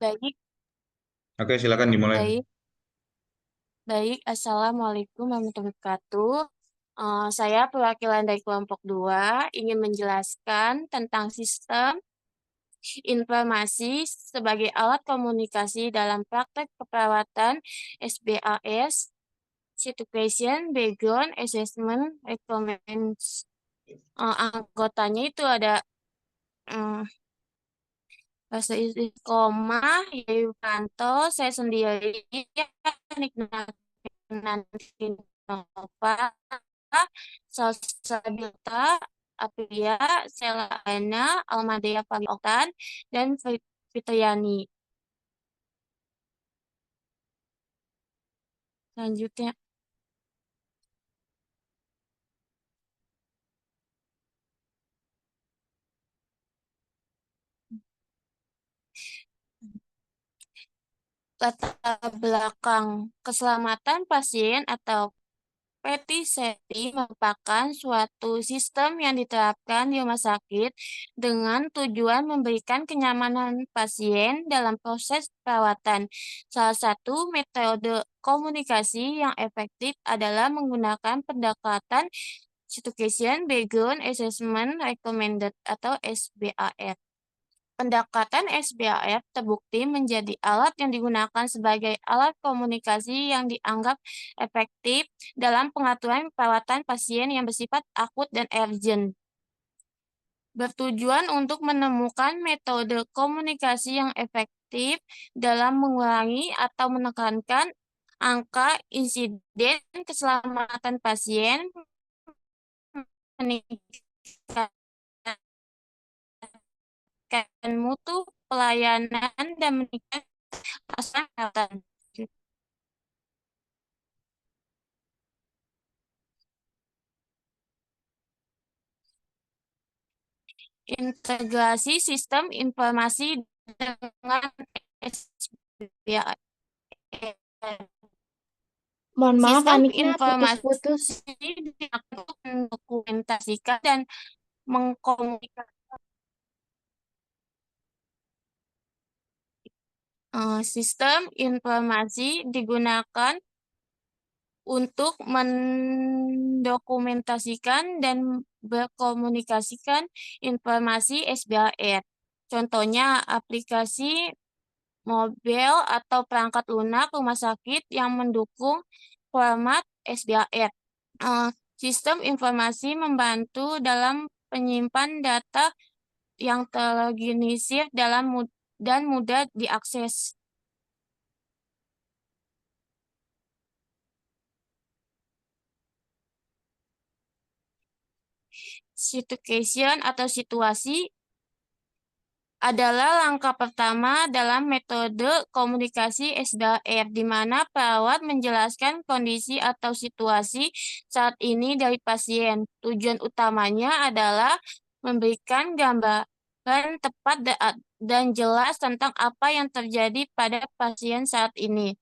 Baik, Oke, silakan dimulai. baik, baik. Assalamualaikum warahmatullahi wabarakatuh. Saya perwakilan dari kelompok 2 ingin menjelaskan tentang sistem informasi sebagai alat komunikasi dalam praktek keperawatan SBAS, Situation, Background, Assessment, Recommends. Anggotanya itu ada eh, Bahasa Koma, Yukanto, saya sendiri, Niknati Nova, Salsabila, Aprilia, Sela Ana, Almadea Pagi Oktan, dan Fitriani. Selanjutnya, latar belakang keselamatan pasien atau Petty safety merupakan suatu sistem yang diterapkan di rumah sakit dengan tujuan memberikan kenyamanan pasien dalam proses perawatan. Salah satu metode komunikasi yang efektif adalah menggunakan pendekatan Situation Background Assessment Recommended atau SBAR. Pendekatan SBAR terbukti menjadi alat yang digunakan sebagai alat komunikasi yang dianggap efektif dalam pengaturan perawatan pasien yang bersifat akut dan urgent. Bertujuan untuk menemukan metode komunikasi yang efektif dalam mengurangi atau menekankan angka insiden keselamatan pasien, meningkatkan mutu pelayanan, dan meningkatkan kesehatan. Integrasi sistem informasi dengan SBAR. Mohon maaf, Sistem Aniknya informasi putus-putus. untuk mendokumentasikan dan mengkomunikasikan sistem informasi digunakan untuk mendokumentasikan dan berkomunikasikan informasi SBAR. Contohnya aplikasi mobil atau perangkat lunak rumah sakit yang mendukung format SBAR. Sistem informasi membantu dalam penyimpan data yang terorganisir dan mudah diakses. Situation atau situasi adalah langkah pertama dalam metode komunikasi SBAR, di mana perawat menjelaskan kondisi atau situasi saat ini dari pasien. Tujuan utamanya adalah memberikan gambaran tepat dan jelas tentang apa yang terjadi pada pasien saat ini.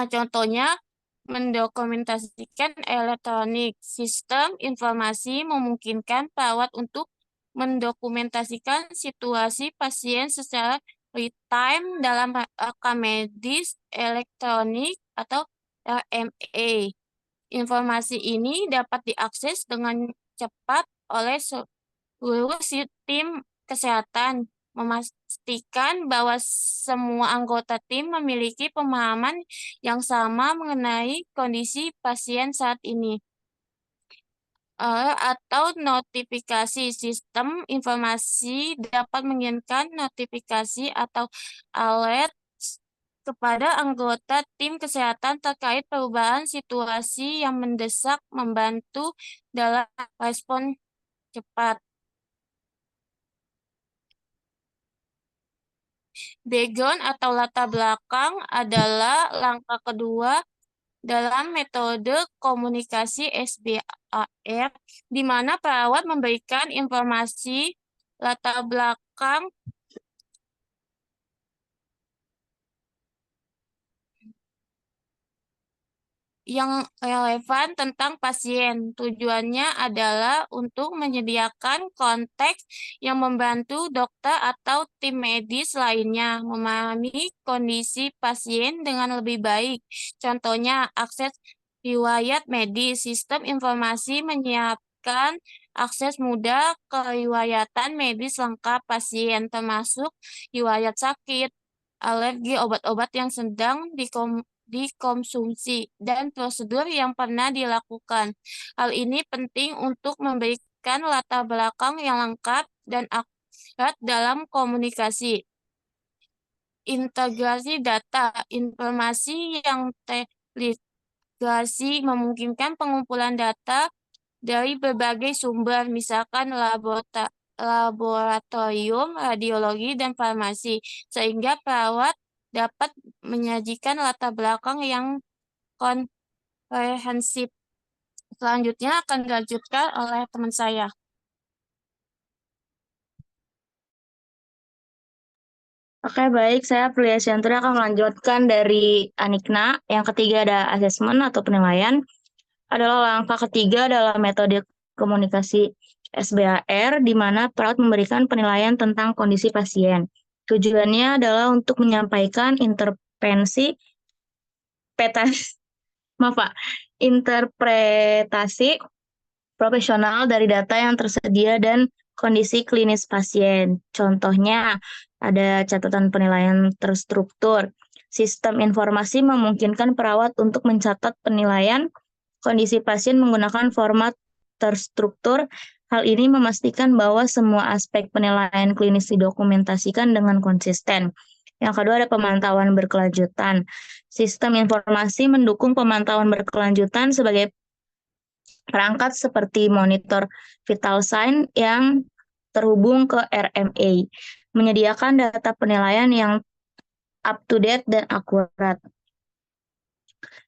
Contohnya, mendokumentasikan elektronik. Sistem informasi memungkinkan perawat untuk mendokumentasikan situasi pasien secara real-time dalam rekam medis elektronik atau RMA. Informasi ini dapat diakses dengan cepat oleh seluruh tim kesehatan, memastikan bahwa semua anggota tim memiliki pemahaman yang sama mengenai kondisi pasien saat ini. Atau notifikasi sistem informasi dapat mengirimkan notifikasi atau alert kepada anggota tim kesehatan terkait perubahan situasi yang mendesak, membantu dalam respon cepat. Background atau latar belakang adalah langkah kedua dalam metode komunikasi SBAR, di mana perawat memberikan informasi latar belakang yang relevan tentang pasien. Tujuannya adalah untuk menyediakan konteks yang membantu dokter atau tim medis lainnya memahami kondisi pasien dengan lebih baik. Contohnya, akses riwayat medis. Sistem informasi menyiapkan akses mudah ke riwayatan medis lengkap pasien, termasuk riwayat sakit, alergi, obat-obat yang sedang dikonsumsi, dan prosedur yang pernah dilakukan. Hal ini penting untuk memberikan latar belakang yang lengkap dan akurat dalam komunikasi. Integrasi data, informasi yang terintegrasi memungkinkan pengumpulan data dari berbagai sumber, misalkan laboratorium, radiologi, dan farmasi, sehingga perawat dapat menyajikan latar belakang yang komprehensif. Selanjutnya akan dilanjutkan oleh teman saya. Oke, baik. Saya Priya Syantri akan melanjutkan dari Anikna. Yang ketiga ada asesmen atau penilaian. Langkah ketiga adalah metode komunikasi SBAR, di mana perawat memberikan penilaian tentang kondisi pasien. Tujuannya adalah untuk menyampaikan intervensi maaf Pak, interpretasi profesional dari data yang tersedia dan kondisi klinis pasien. Contohnya, ada catatan penilaian terstruktur. Sistem informasi memungkinkan perawat untuk mencatat penilaian kondisi pasien menggunakan format terstruktur. Hal ini memastikan bahwa semua aspek penilaian klinis didokumentasikan dengan konsisten. Yang kedua ada pemantauan berkelanjutan. Sistem informasi mendukung pemantauan berkelanjutan sebagai perangkat seperti monitor vital sign yang terhubung ke RMA, menyediakan data penilaian yang up-to-date dan akurat.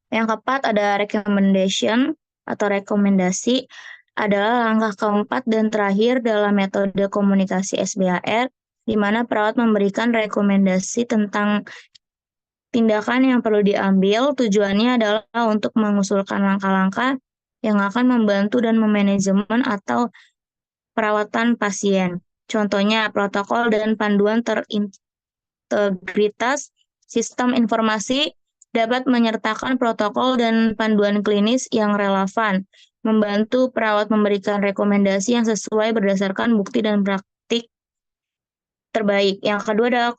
Yang keempat ada recommendation atau rekomendasi, adalah langkah keempat dan terakhir dalam metode komunikasi SBAR, di mana perawat memberikan rekomendasi tentang tindakan yang perlu diambil. Tujuannya adalah untuk mengusulkan langkah-langkah yang akan membantu dan memanajemen atau perawatan pasien. Contohnya, protokol dan panduan terintegritas. Sistem informasi dapat menyertakan protokol dan panduan klinis yang relevan, membantu perawat memberikan rekomendasi yang sesuai berdasarkan bukti dan praktik terbaik. Yang kedua adalah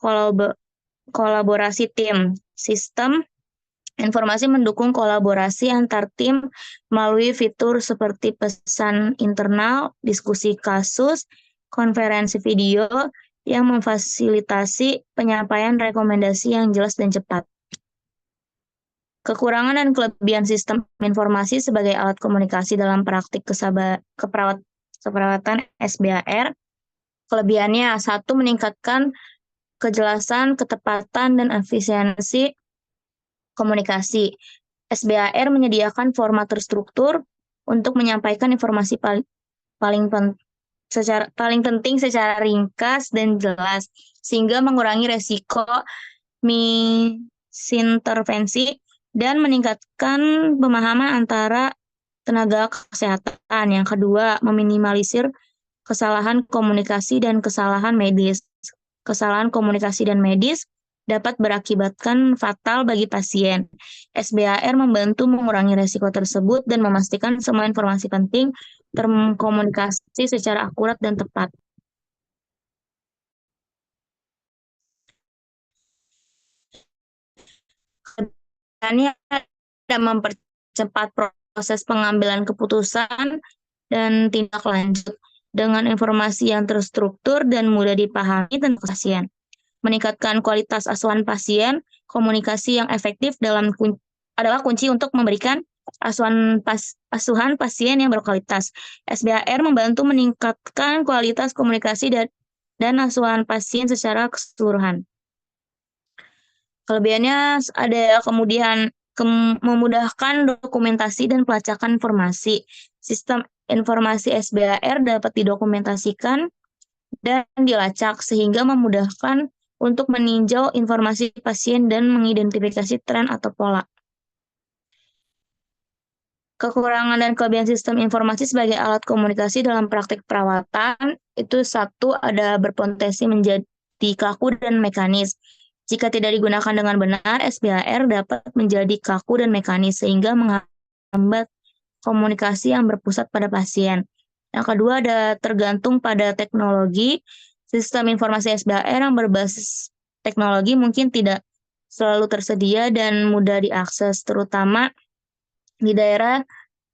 kolaborasi tim. Sistem informasi mendukung kolaborasi antar tim melalui fitur seperti pesan internal, diskusi kasus, konferensi video yang memfasilitasi penyampaian rekomendasi yang jelas dan cepat. Kekurangan dan kelebihan sistem informasi sebagai alat komunikasi dalam praktik keperawatan SBAR. Kelebihannya, satu, meningkatkan kejelasan, ketepatan, dan efisiensi komunikasi. SBAR menyediakan format terstruktur untuk menyampaikan informasi paling penting secara ringkas dan jelas, sehingga mengurangi resiko misintervensi dan meningkatkan pemahaman antara tenaga kesehatan. Yang kedua, meminimalisir kesalahan komunikasi dan kesalahan medis. Kesalahan komunikasi dan medis dapat berakibatkan fatal bagi pasien. SBAR membantu mengurangi risiko tersebut dan memastikan semua informasi penting terkomunikasi secara akurat dan tepat. Kedepannya ada mempercepat proses pengambilan keputusan dan tindak lanjut dengan informasi yang terstruktur dan mudah dipahami tentang pasien. Meningkatkan kualitas asuhan pasien, komunikasi yang efektif adalah kunci untuk memberikan asuhan pasien yang berkualitas. SBAR membantu meningkatkan kualitas komunikasi dan asuhan pasien secara keseluruhan. Kelebihannya ada kemudian memudahkan dokumentasi dan pelacakan informasi. Sistem informasi SBAR dapat didokumentasikan dan dilacak sehingga memudahkan untuk meninjau informasi pasien dan mengidentifikasi tren atau pola. Kekurangan dan kelebihan sistem informasi sebagai alat komunikasi dalam praktik perawatan itu satu ada berpotensi menjadi kaku dan mekanis. Jika tidak digunakan dengan benar, SBHR dapat menjadi kaku dan mekanis sehingga menghambat komunikasi yang berpusat pada pasien. Yang kedua ada tergantung pada teknologi. Sistem informasi SBHR yang berbasis teknologi mungkin tidak selalu tersedia dan mudah diakses, terutama di daerah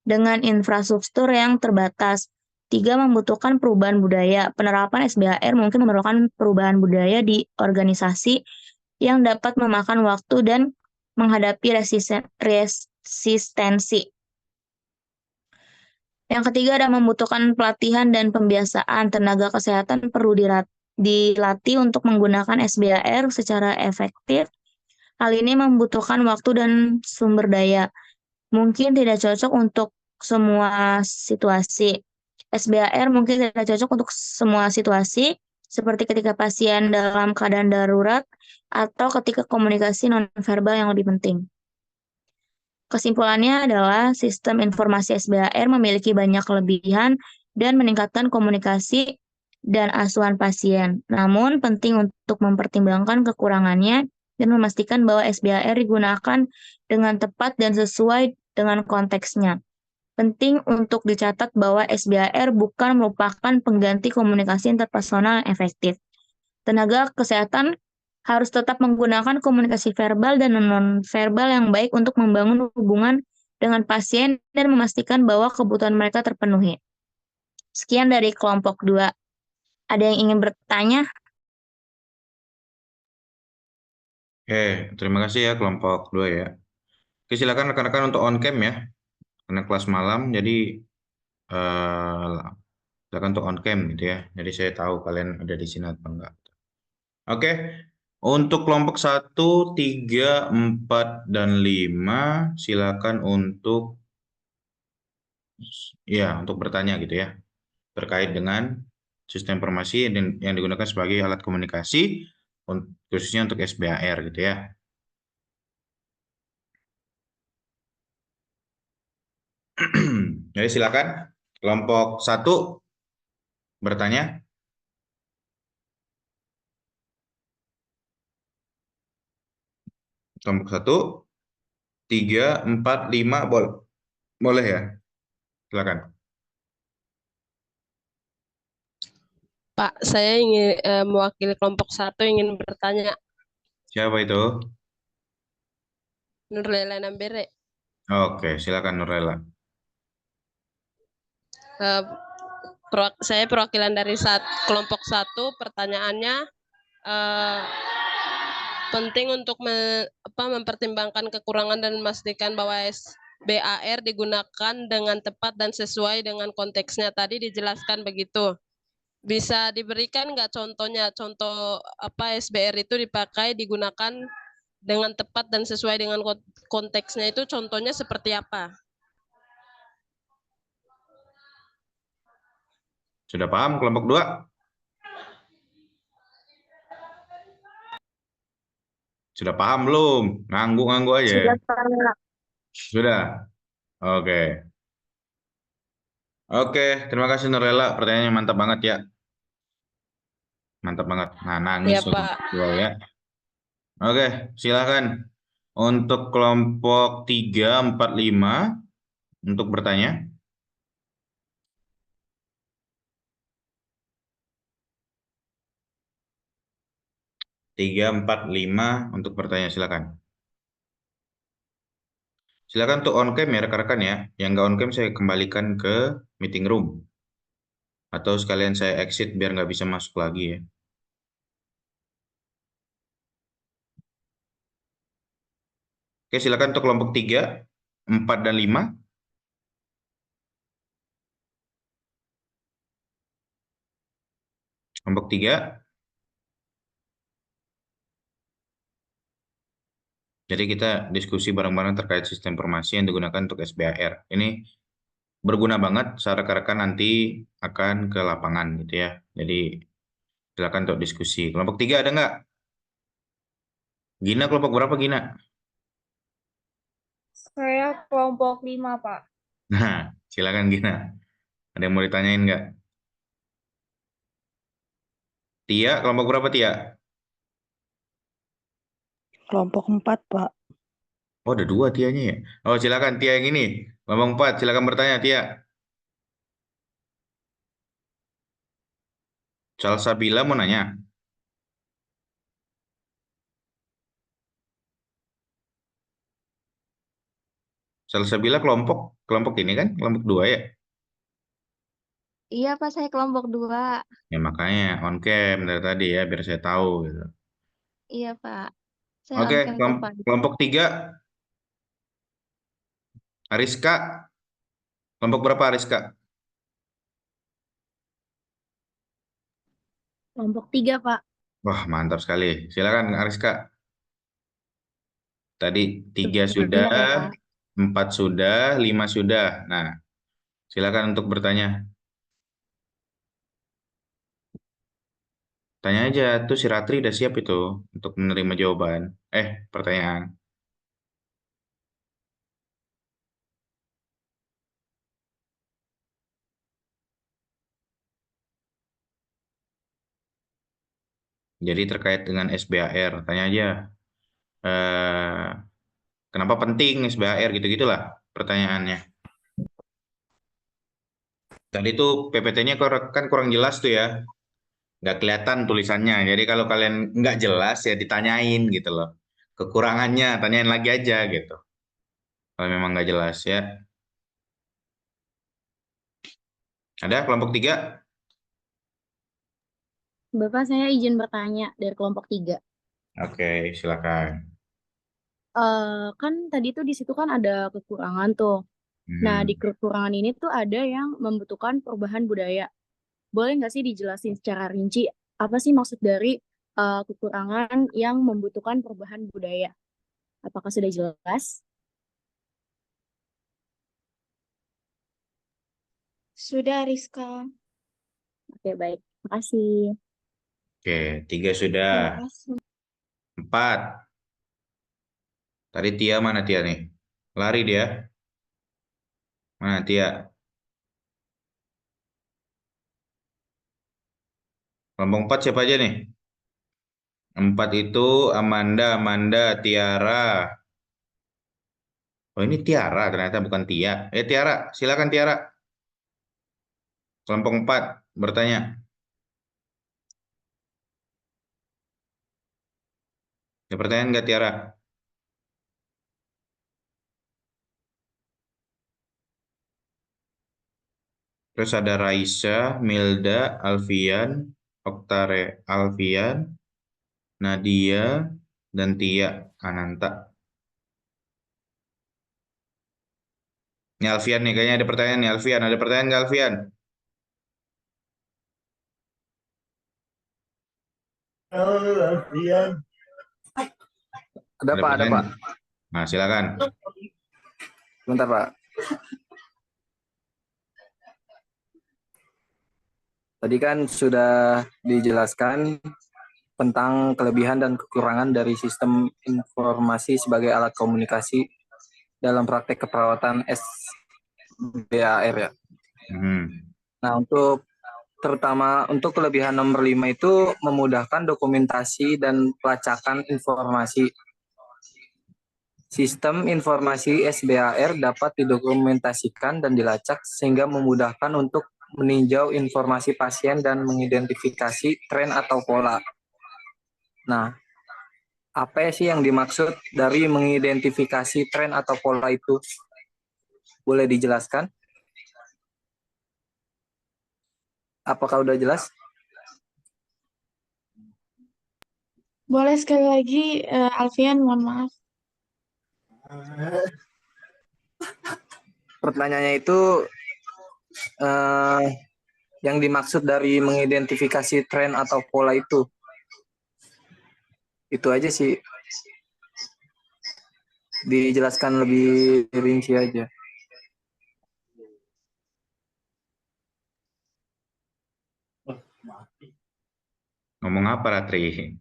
dengan infrastruktur yang terbatas. Tiga, membutuhkan perubahan budaya. Penerapan SBHR mungkin memerlukan perubahan budaya di organisasi yang dapat memakan waktu dan menghadapi resistensi. Yang ketiga ada membutuhkan pelatihan dan pembiasaan. Tenaga kesehatan perlu dilatih untuk menggunakan SBHR secara efektif. Hal ini membutuhkan waktu dan sumber daya. Mungkin tidak cocok untuk semua situasi. SBHR mungkin tidak cocok untuk semua situasi, seperti ketika pasien dalam keadaan darurat atau ketika komunikasi nonverbal yang lebih penting. Kesimpulannya adalah sistem informasi SBHR memiliki banyak kelebihan dan meningkatkan komunikasi dan asuhan pasien. Namun penting untuk mempertimbangkan kekurangannya dan memastikan bahwa SBHR digunakan dengan tepat dan sesuai dengan konteksnya. Penting untuk dicatat bahwa SBHR bukan merupakan pengganti komunikasi interpersonal yang efektif. Tenaga kesehatan harus tetap menggunakan komunikasi verbal dan non-verbal yang baik untuk membangun hubungan dengan pasien dan memastikan bahwa kebutuhan mereka terpenuhi. Sekian dari kelompok 2. Ada yang ingin bertanya? Oke, terima kasih ya kelompok 2 ya. Oke, silakan rekan-rekan untuk on cam ya. Karena kelas malam, jadi silakan untuk on cam gitu ya. Jadi saya tahu kalian ada di sini atau enggak. Oke, untuk kelompok 1, 3, 4, dan 5, silakan untuk untuk bertanya gitu ya. Terkait dengan sistem informasi yang digunakan sebagai alat komunikasi, khususnya untuk SBHR gitu ya. Jadi silakan kelompok 1 bertanya. Kelompok 1, 3, 4, 5 boleh ya. Silakan. Pak, saya ingin mewakili kelompok 1 ingin bertanya. Siapa itu? Nurlela Nambere. Oke, silakan Nurlela. Saya perwakilan dari kelompok 1. Pertanyaannya penting untuk mempertimbangkan kekurangan dan memastikan bahwa SBHR digunakan dengan tepat dan sesuai dengan konteksnya. Tadi dijelaskan begitu. Bisa diberikan nggak contohnya, contoh apa SBHR itu digunakan dengan tepat dan sesuai dengan konteksnya, itu contohnya seperti apa? Sudah paham kelompok 2? Sudah paham belum? Nganggu-nganggu aja. Sudah, Pak. Sudah? Oke. Oke, terima kasih Nurlela. Pertanyaannya mantap banget ya. Mantap banget. Nah, nangis Ya, Pak. ya. Oke, silakan. Untuk kelompok 3, 4, 5 untuk bertanya. Tiga, 4, 5 untuk bertanya, silakan. Silakan untuk on cam ya rekan-rekan ya. Yang nggak on cam saya kembalikan ke meeting room. Atau sekalian saya exit biar nggak bisa masuk lagi ya. Oke, silakan untuk kelompok 3, 4, dan 5. Kelompok 3. Jadi kita diskusi bareng-bareng terkait sistem informasi yang digunakan untuk SBHR. Ini berguna banget saat rekan-rekan nanti akan ke lapangan gitu ya. Jadi silakan untuk diskusi. Kelompok 3 ada nggak? Gina kelompok berapa Gina? Saya kelompok 5, Pak. Nah, silakan Gina. Ada yang mau ditanyain nggak? Tia, kelompok berapa Tia? Kelompok 4, Pak. Oh, ada 2 Tianya ya. Oh, silakan Tia yang ini. Kelompok 4, silakan bertanya Tia. Salsabila mau nanya. Salsabila kelompok kelompok ini kan kelompok 2 ya. Iya, Pak, saya kelompok 2. Ya makanya on cam dari tadi ya biar saya tahu gitu. Iya, Pak. Saya Oke, on cam kok, Pak. kelompok 3 Ariska. Kelompok berapa Ariska? Kelompok 3, Pak. Wah, mantap sekali. Silakan Ariska. Tadi 3 sudah, Sebentar ya, Pak. 4 sudah, 5 sudah. Nah, silakan untuk bertanya. Tanya aja, tuh si Ratri udah siap itu untuk menerima jawaban. Pertanyaan. Jadi terkait dengan SBAR, tanya aja. Eh, Kenapa penting SBAR gitu-gitulah pertanyaannya. Tadi tuh PPT-nya kan kurang jelas tuh ya, nggak kelihatan tulisannya. Jadi kalau kalian nggak jelas ya ditanyain gitu loh. Kekurangannya tanyain lagi aja gitu. Kalau memang nggak jelas ya. Ada kelompok 3? Bapak, saya izin bertanya dari kelompok 3. Oke, silakan. Kan tadi tuh di situ kan ada kekurangan tuh. Nah, di Hmm. kekurangan ini tuh ada yang membutuhkan perubahan budaya. Boleh nggak sih dijelasin secara rinci apa sih maksud dari kekurangan yang membutuhkan perubahan budaya? Apakah sudah jelas? Sudah, Rizka. Oke, baik. Makasih. Oke, 3 sudah. Terima kasih. 4. Tadi Tia mana Tia nih? Lari dia. Mana Tia? Kelompok 4 siapa aja nih? 4 itu Amanda, Tiara. Oh ini Tiara ternyata bukan Tia. Tiara, silakan Tiara. Kelompok 4 bertanya. Ada pertanyaan nggak Tiara? Terus ada Raisa, Milda, Alfian, Oktare, Alfian, Nadia, dan Tia Ananta. Ini Alfian nih, kayaknya ada pertanyaan nih Alfian. Ada pertanyaan nggak Alfian? Ada Pak, ada Pak. Nah, silakan. Bentar Pak. Tadi kan sudah dijelaskan tentang kelebihan dan kekurangan dari sistem informasi sebagai alat komunikasi dalam praktek keperawatan SBAR ya. Nah, terutama untuk kelebihan nomor 5 itu memudahkan dokumentasi dan pelacakan informasi. Sistem informasi SBAR dapat didokumentasikan dan dilacak sehingga memudahkan untuk meninjau informasi pasien dan mengidentifikasi tren atau pola. Nah, apa sih yang dimaksud dari mengidentifikasi tren atau pola itu? Boleh dijelaskan? Apakah udah jelas? Boleh sekali lagi, Alfian, mohon maaf. Pertanyaannya itu yang dimaksud dari mengidentifikasi tren atau pola itu aja sih, dijelaskan lebih rinci aja. Ngomong apa Ratri?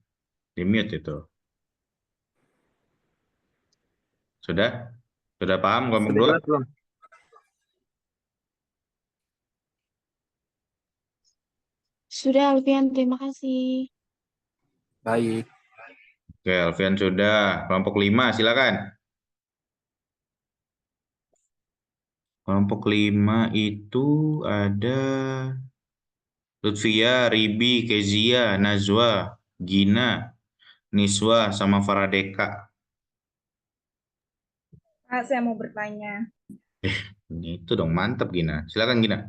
Di mute itu. Sudah? Sudah paham kelompok Sudah 2? jelas belum? Sudah, Alfian. Terima kasih. Baik. Oke, Alfian sudah. Kelompok 5, silakan. Kelompok 5 itu ada Lutfia, Ribi, Kezia, Najwa, Gina, Niswa, sama Faradeka. Saya mau bertanya. Itu dong, mantap Gina. Silakan Gina.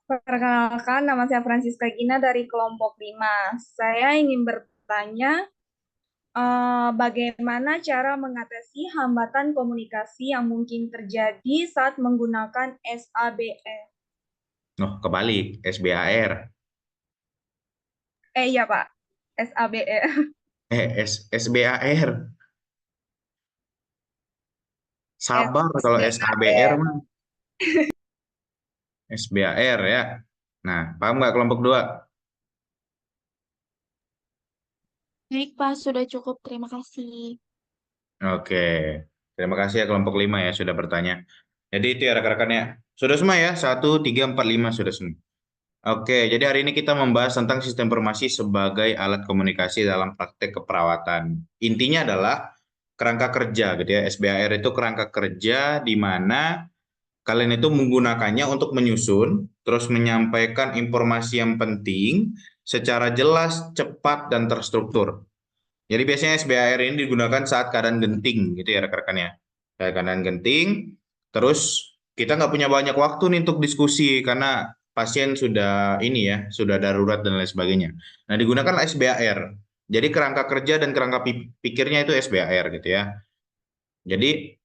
Perkenalkan, nama saya Francisca Gina dari kelompok 5. Saya ingin bertanya, bagaimana cara mengatasi hambatan komunikasi yang mungkin terjadi saat menggunakan SABR? Oh, kebalik, SBAR. Iya, Pak. SABR. SBAR. Sabar kalau SABR mah. SBAR ya. Nah, paham nggak kelompok 2? Baik, Pak. Sudah cukup. Terima kasih. Oke. Terima kasih ya kelompok 5 ya sudah bertanya. Jadi itu ya rekan-rekan ya. Sudah semua ya? 1, 3, 4, 5 sudah semua. Oke, jadi hari ini kita membahas tentang sistem informasi sebagai alat komunikasi dalam praktek keperawatan. Intinya adalah kerangka kerja gitu ya. SBAR itu kerangka kerja di mana kalian itu menggunakannya untuk menyusun, terus menyampaikan informasi yang penting secara jelas, cepat, dan terstruktur. Jadi biasanya SBAR ini digunakan saat keadaan genting gitu ya rekan-rekan ya. Saat keadaan genting, terus kita nggak punya banyak waktu nih untuk diskusi karena pasien sudah ini ya, sudah darurat dan lain sebagainya. Nah, digunakan SBAR. Jadi kerangka kerja dan kerangka pikirnya itu SBAR gitu ya. Jadi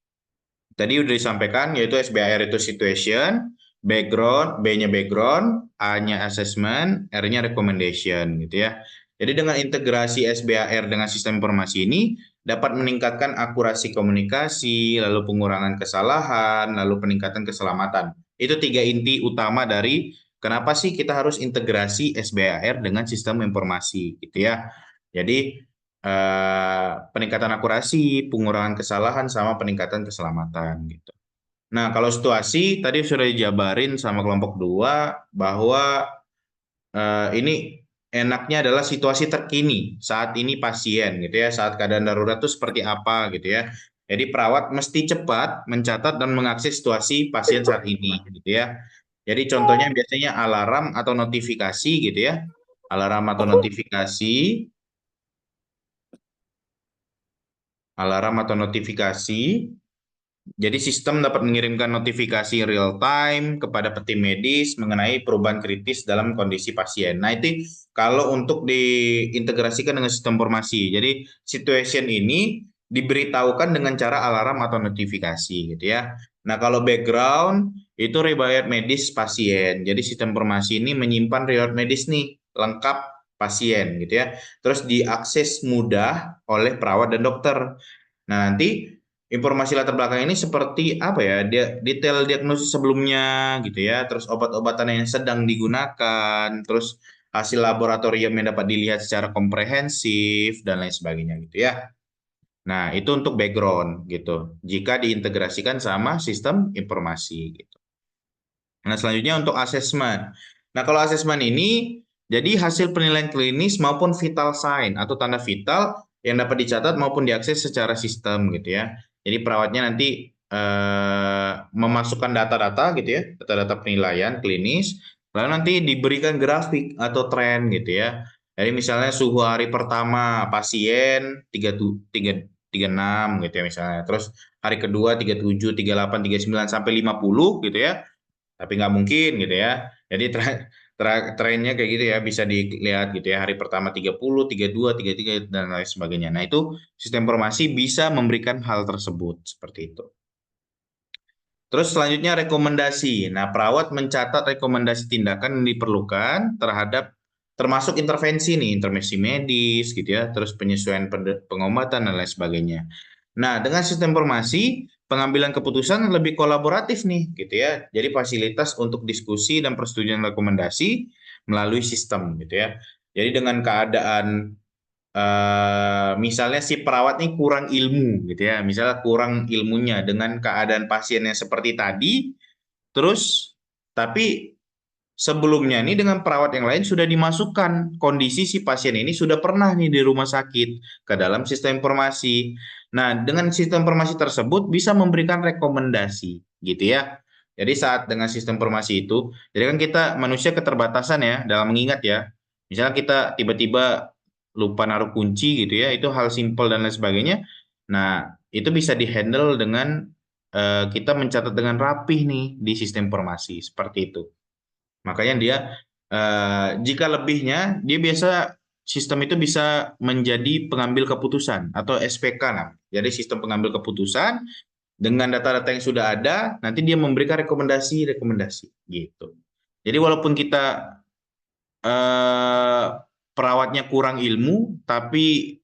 tadi udah disampaikan yaitu SBAR itu situation, background, B-nya background, A-nya assessment, R-nya recommendation gitu ya. Jadi dengan integrasi SBAR dengan sistem informasi ini dapat meningkatkan akurasi komunikasi, lalu pengurangan kesalahan, lalu peningkatan keselamatan. Itu 3 inti utama dari kenapa sih kita harus integrasi SBAR dengan sistem informasi gitu ya. Jadi peningkatan akurasi, pengurangan kesalahan, sama peningkatan keselamatan gitu. Nah, kalau situasi tadi sudah dijabarin sama kelompok 2 bahwa ini enaknya adalah situasi terkini saat ini pasien gitu ya, saat keadaan darurat itu seperti apa gitu ya. Jadi perawat mesti cepat mencatat dan mengakses situasi pasien saat ini gitu ya. Jadi contohnya biasanya alarm atau notifikasi gitu ya. Alarm atau notifikasi Jadi sistem dapat mengirimkan notifikasi real time kepada tim medis mengenai perubahan kritis dalam kondisi pasien. Nah, itu kalau untuk diintegrasikan dengan sistem informasi. Jadi situation ini diberitahukan dengan cara alarm atau notifikasi gitu ya. Nah, kalau background itu riwayat medis pasien. Jadi sistem informasi ini menyimpan riwayat medis nih lengkap pasien gitu ya. Terus diakses mudah oleh perawat dan dokter. Nah, nanti informasi latar belakang ini seperti apa ya? Dia detail diagnosis sebelumnya gitu ya, terus obat-obatan yang sedang digunakan, terus hasil laboratorium yang dapat dilihat secara komprehensif dan lain sebagainya gitu ya. Nah, itu untuk background gitu. Jika diintegrasikan sama sistem informasi gitu. Nah, selanjutnya untuk asesmen. Nah, kalau asesmen ini jadi hasil penilaian klinis maupun vital sign atau tanda vital yang dapat dicatat maupun diakses secara sistem gitu ya. Jadi perawatnya nanti memasukkan data-data gitu ya, data-data penilaian klinis, lalu nanti diberikan grafik atau tren gitu ya. Jadi misalnya suhu hari pertama pasien 36 gitu ya misalnya. Terus hari kedua 37, 38, 39 sampai 50 gitu ya. Tapi nggak mungkin gitu ya. Jadi trennya kayak gitu ya, bisa dilihat gitu ya, hari pertama 30, 32, 33, dan lain sebagainya. Nah, itu sistem informasi bisa memberikan hal tersebut, seperti itu. Terus selanjutnya rekomendasi. Nah, perawat mencatat rekomendasi tindakan yang diperlukan termasuk intervensi nih, intervensi medis gitu ya, terus penyesuaian pengobatan dan lain sebagainya. Nah, dengan sistem informasi, pengambilan keputusan lebih kolaboratif nih, gitu ya. Jadi fasilitas untuk diskusi dan persetujuan rekomendasi melalui sistem, gitu ya. Jadi dengan keadaan misalnya si perawat ini kurang ilmu, gitu ya. Misalnya kurang ilmunya dengan keadaan pasien yang seperti tadi, terus tapi sebelumnya nih dengan perawat yang lain sudah dimasukkan kondisi si pasien ini sudah pernah nih di rumah sakit ke dalam sistem informasi. Nah, dengan sistem informasi tersebut bisa memberikan rekomendasi gitu ya. Jadi saat dengan sistem informasi itu, jadi kan kita manusia keterbatasan ya dalam mengingat ya. Misalnya kita tiba-tiba lupa naruh kunci gitu ya, itu hal simpel dan lain sebagainya. Nah, itu bisa dihandle dengan kita mencatat dengan rapih nih di sistem informasi seperti itu. Makanya dia jika lebihnya dia biasa sistem itu bisa menjadi pengambil keputusan atau SPK nah. Jadi sistem pengambil keputusan dengan data-data yang sudah ada nanti dia memberikan rekomendasi gitu. Jadi walaupun kita perawatnya kurang ilmu tapi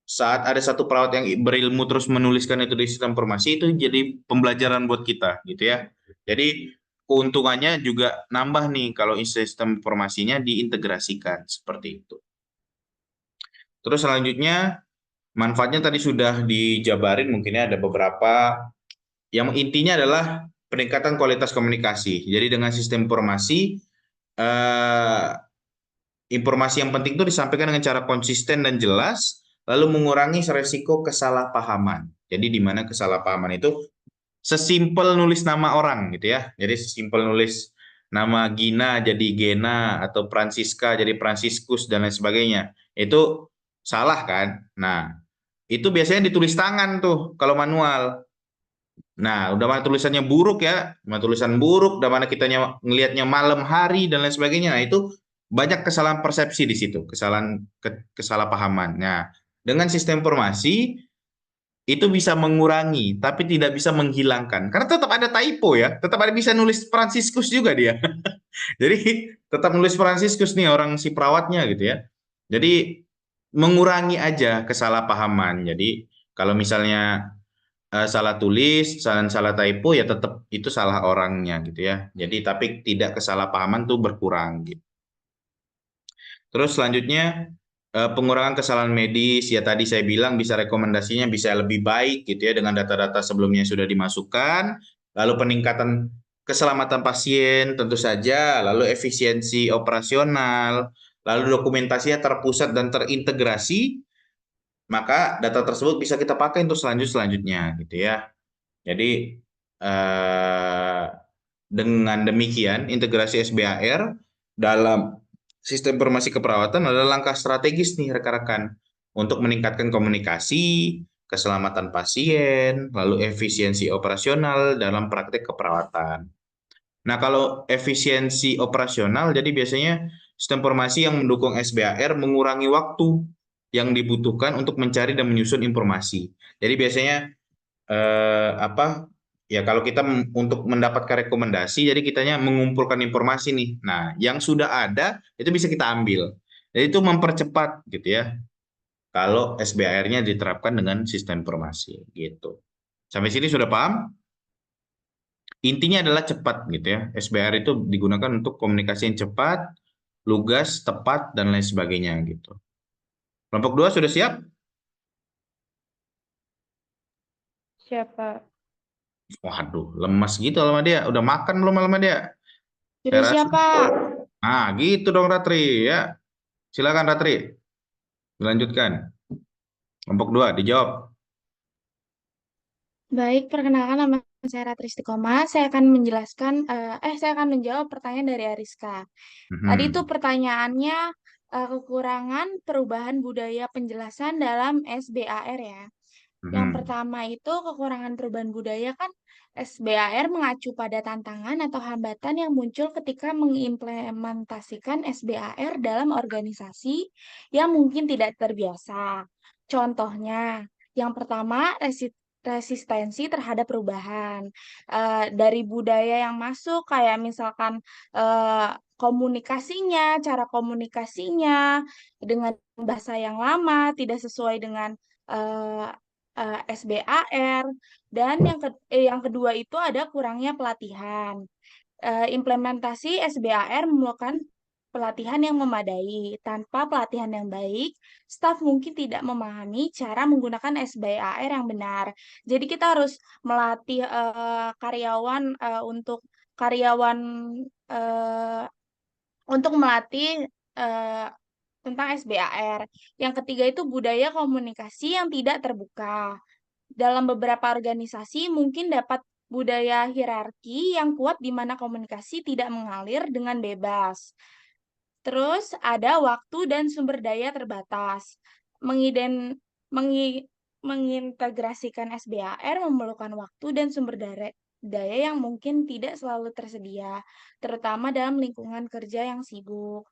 saat ada satu perawat yang berilmu terus menuliskan itu di sistem informasi itu jadi pembelajaran buat kita gitu ya. Jadi keuntungannya juga nambah nih kalau sistem informasinya diintegrasikan seperti itu. Terus selanjutnya manfaatnya tadi sudah dijabarin mungkinnya ada beberapa yang intinya adalah peningkatan kualitas komunikasi. Jadi dengan sistem informasi informasi yang penting itu disampaikan dengan cara konsisten dan jelas, lalu mengurangi resiko kesalahpahaman. Jadi di mana kesalahpahaman itu sesimpel nulis nama orang gitu ya. Jadi sesimpel nulis nama Gina jadi Gena atau Francisca jadi Franciscus dan lain sebagainya. Itu salah kan? Nah, itu biasanya ditulis tangan tuh kalau manual. Nah, udah mana tulisannya buruk ya, mana tulisan buruk, udah mana kitanya ngelihatnya malam hari dan lain sebagainya. Nah, itu banyak kesalahan persepsi di situ, kesalahpahaman. Nah, dengan sistem informasi itu bisa mengurangi, tapi tidak bisa menghilangkan. Karena tetap ada typo ya, tetap ada bisa nulis Franciscus juga dia. Jadi tetap nulis Franciscus nih orang si perawatnya gitu ya. Jadi mengurangi aja kesalahpahaman. Jadi kalau misalnya salah tulis, salah typo ya tetap itu salah orangnya gitu ya. Jadi tapi tidak kesalahpahaman tuh berkurang gitu. Terus selanjutnya pengurangan kesalahan medis ya tadi saya bilang bisa rekomendasinya bisa lebih baik gitu ya dengan data-data sebelumnya yang sudah dimasukkan, lalu peningkatan keselamatan pasien tentu saja, lalu efisiensi operasional, lalu dokumentasinya terpusat dan terintegrasi, maka data tersebut bisa kita pakai untuk selanjutnya gitu ya. Jadi dengan demikian integrasi SBAR dalam sistem informasi keperawatan adalah langkah strategis nih rekan-rekan untuk meningkatkan komunikasi, keselamatan pasien, lalu efisiensi operasional dalam praktek keperawatan. Nah, kalau efisiensi operasional, jadi biasanya sistem informasi yang mendukung SBAR mengurangi waktu yang dibutuhkan untuk mencari dan menyusun informasi. Jadi biasanya ya kalau kita untuk mendapatkan rekomendasi, jadi kitanya mengumpulkan informasi nih. Nah, yang sudah ada itu bisa kita ambil. Jadi itu mempercepat gitu ya. Kalau SBAR-nya diterapkan dengan sistem informasi gitu. Sampai sini sudah paham? Intinya adalah cepat gitu ya. SBAR itu digunakan untuk komunikasi yang cepat, lugas, tepat, dan lain sebagainya gitu. Kelompok 2 sudah siap? Siapa? Waduh, lemas gitu sama dia. Udah makan belum sama dia? Sudah Saya siap, rasa. Pak. Nah, gitu dong Ratri ya. Silakan Ratri. Dilanjutkan. Kelompok 2 dijawab. Baik, perkenalkan nama saya Ratri Istiqomah. Saya akan menjawab pertanyaan dari Ariska. Tadi itu Mhm. pertanyaannya kekurangan perubahan budaya penjelasan dalam SBAR ya. Yang Mhm. pertama itu kekurangan perubahan budaya kan SBAR mengacu pada tantangan atau hambatan yang muncul ketika mengimplementasikan SBAR dalam organisasi yang mungkin tidak terbiasa. Contohnya, yang pertama resistensi terhadap perubahan. Dari budaya yang masuk kayak misalkan cara komunikasinya dengan bahasa yang lama tidak sesuai dengan eh, SBAR dan yang kedua itu ada kurangnya pelatihan. Implementasi SBAR memerlukan pelatihan yang memadai. Tanpa pelatihan yang baik, staf mungkin tidak memahami cara menggunakan SBAR yang benar. Jadi kita harus melatih karyawan untuk karyawan untuk melatih tentang SBAR. Yang ketiga itu budaya komunikasi yang tidak terbuka. Dalam beberapa organisasi mungkin dapat budaya hierarki yang kuat di mana komunikasi tidak mengalir dengan bebas. Terus ada waktu dan sumber daya terbatas. Mengintegrasikan SBAR memerlukan waktu dan sumber daya yang mungkin tidak selalu tersedia, terutama dalam lingkungan kerja yang sibuk.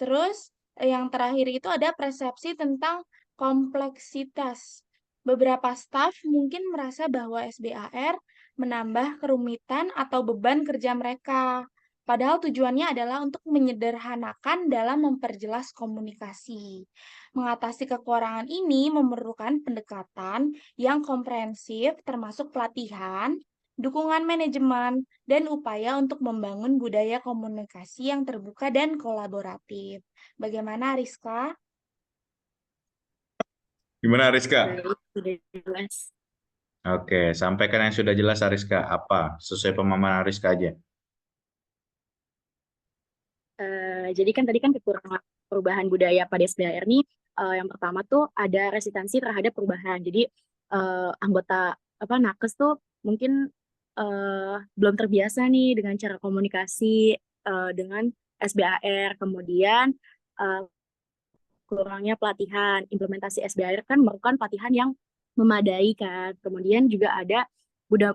Terus yang terakhir itu ada persepsi tentang kompleksitas. Beberapa staf mungkin merasa bahwa SBAR menambah kerumitan atau beban kerja mereka. Padahal tujuannya adalah untuk menyederhanakan dalam memperjelas komunikasi. Mengatasi kekurangan ini memerlukan pendekatan yang komprehensif termasuk pelatihan, dukungan manajemen, dan upaya untuk membangun budaya komunikasi yang terbuka dan kolaboratif. Bagaimana, Rizka? Gimana Rizka? Baik, sudah jelas. Oke, sampaikan yang sudah jelas Rizka. Apa? Sesuai pemahaman Rizka aja. Jadi kan tadi kan kekurangan perubahan budaya pada SBAR nih, yang pertama tuh ada resistensi terhadap perubahan. Jadi anggota nakes tuh mungkin belum terbiasa nih dengan cara komunikasi dengan SBAR. Kemudian kurangnya pelatihan. Implementasi SBAR kan memerlukan pelatihan yang memadai kan. Kemudian juga ada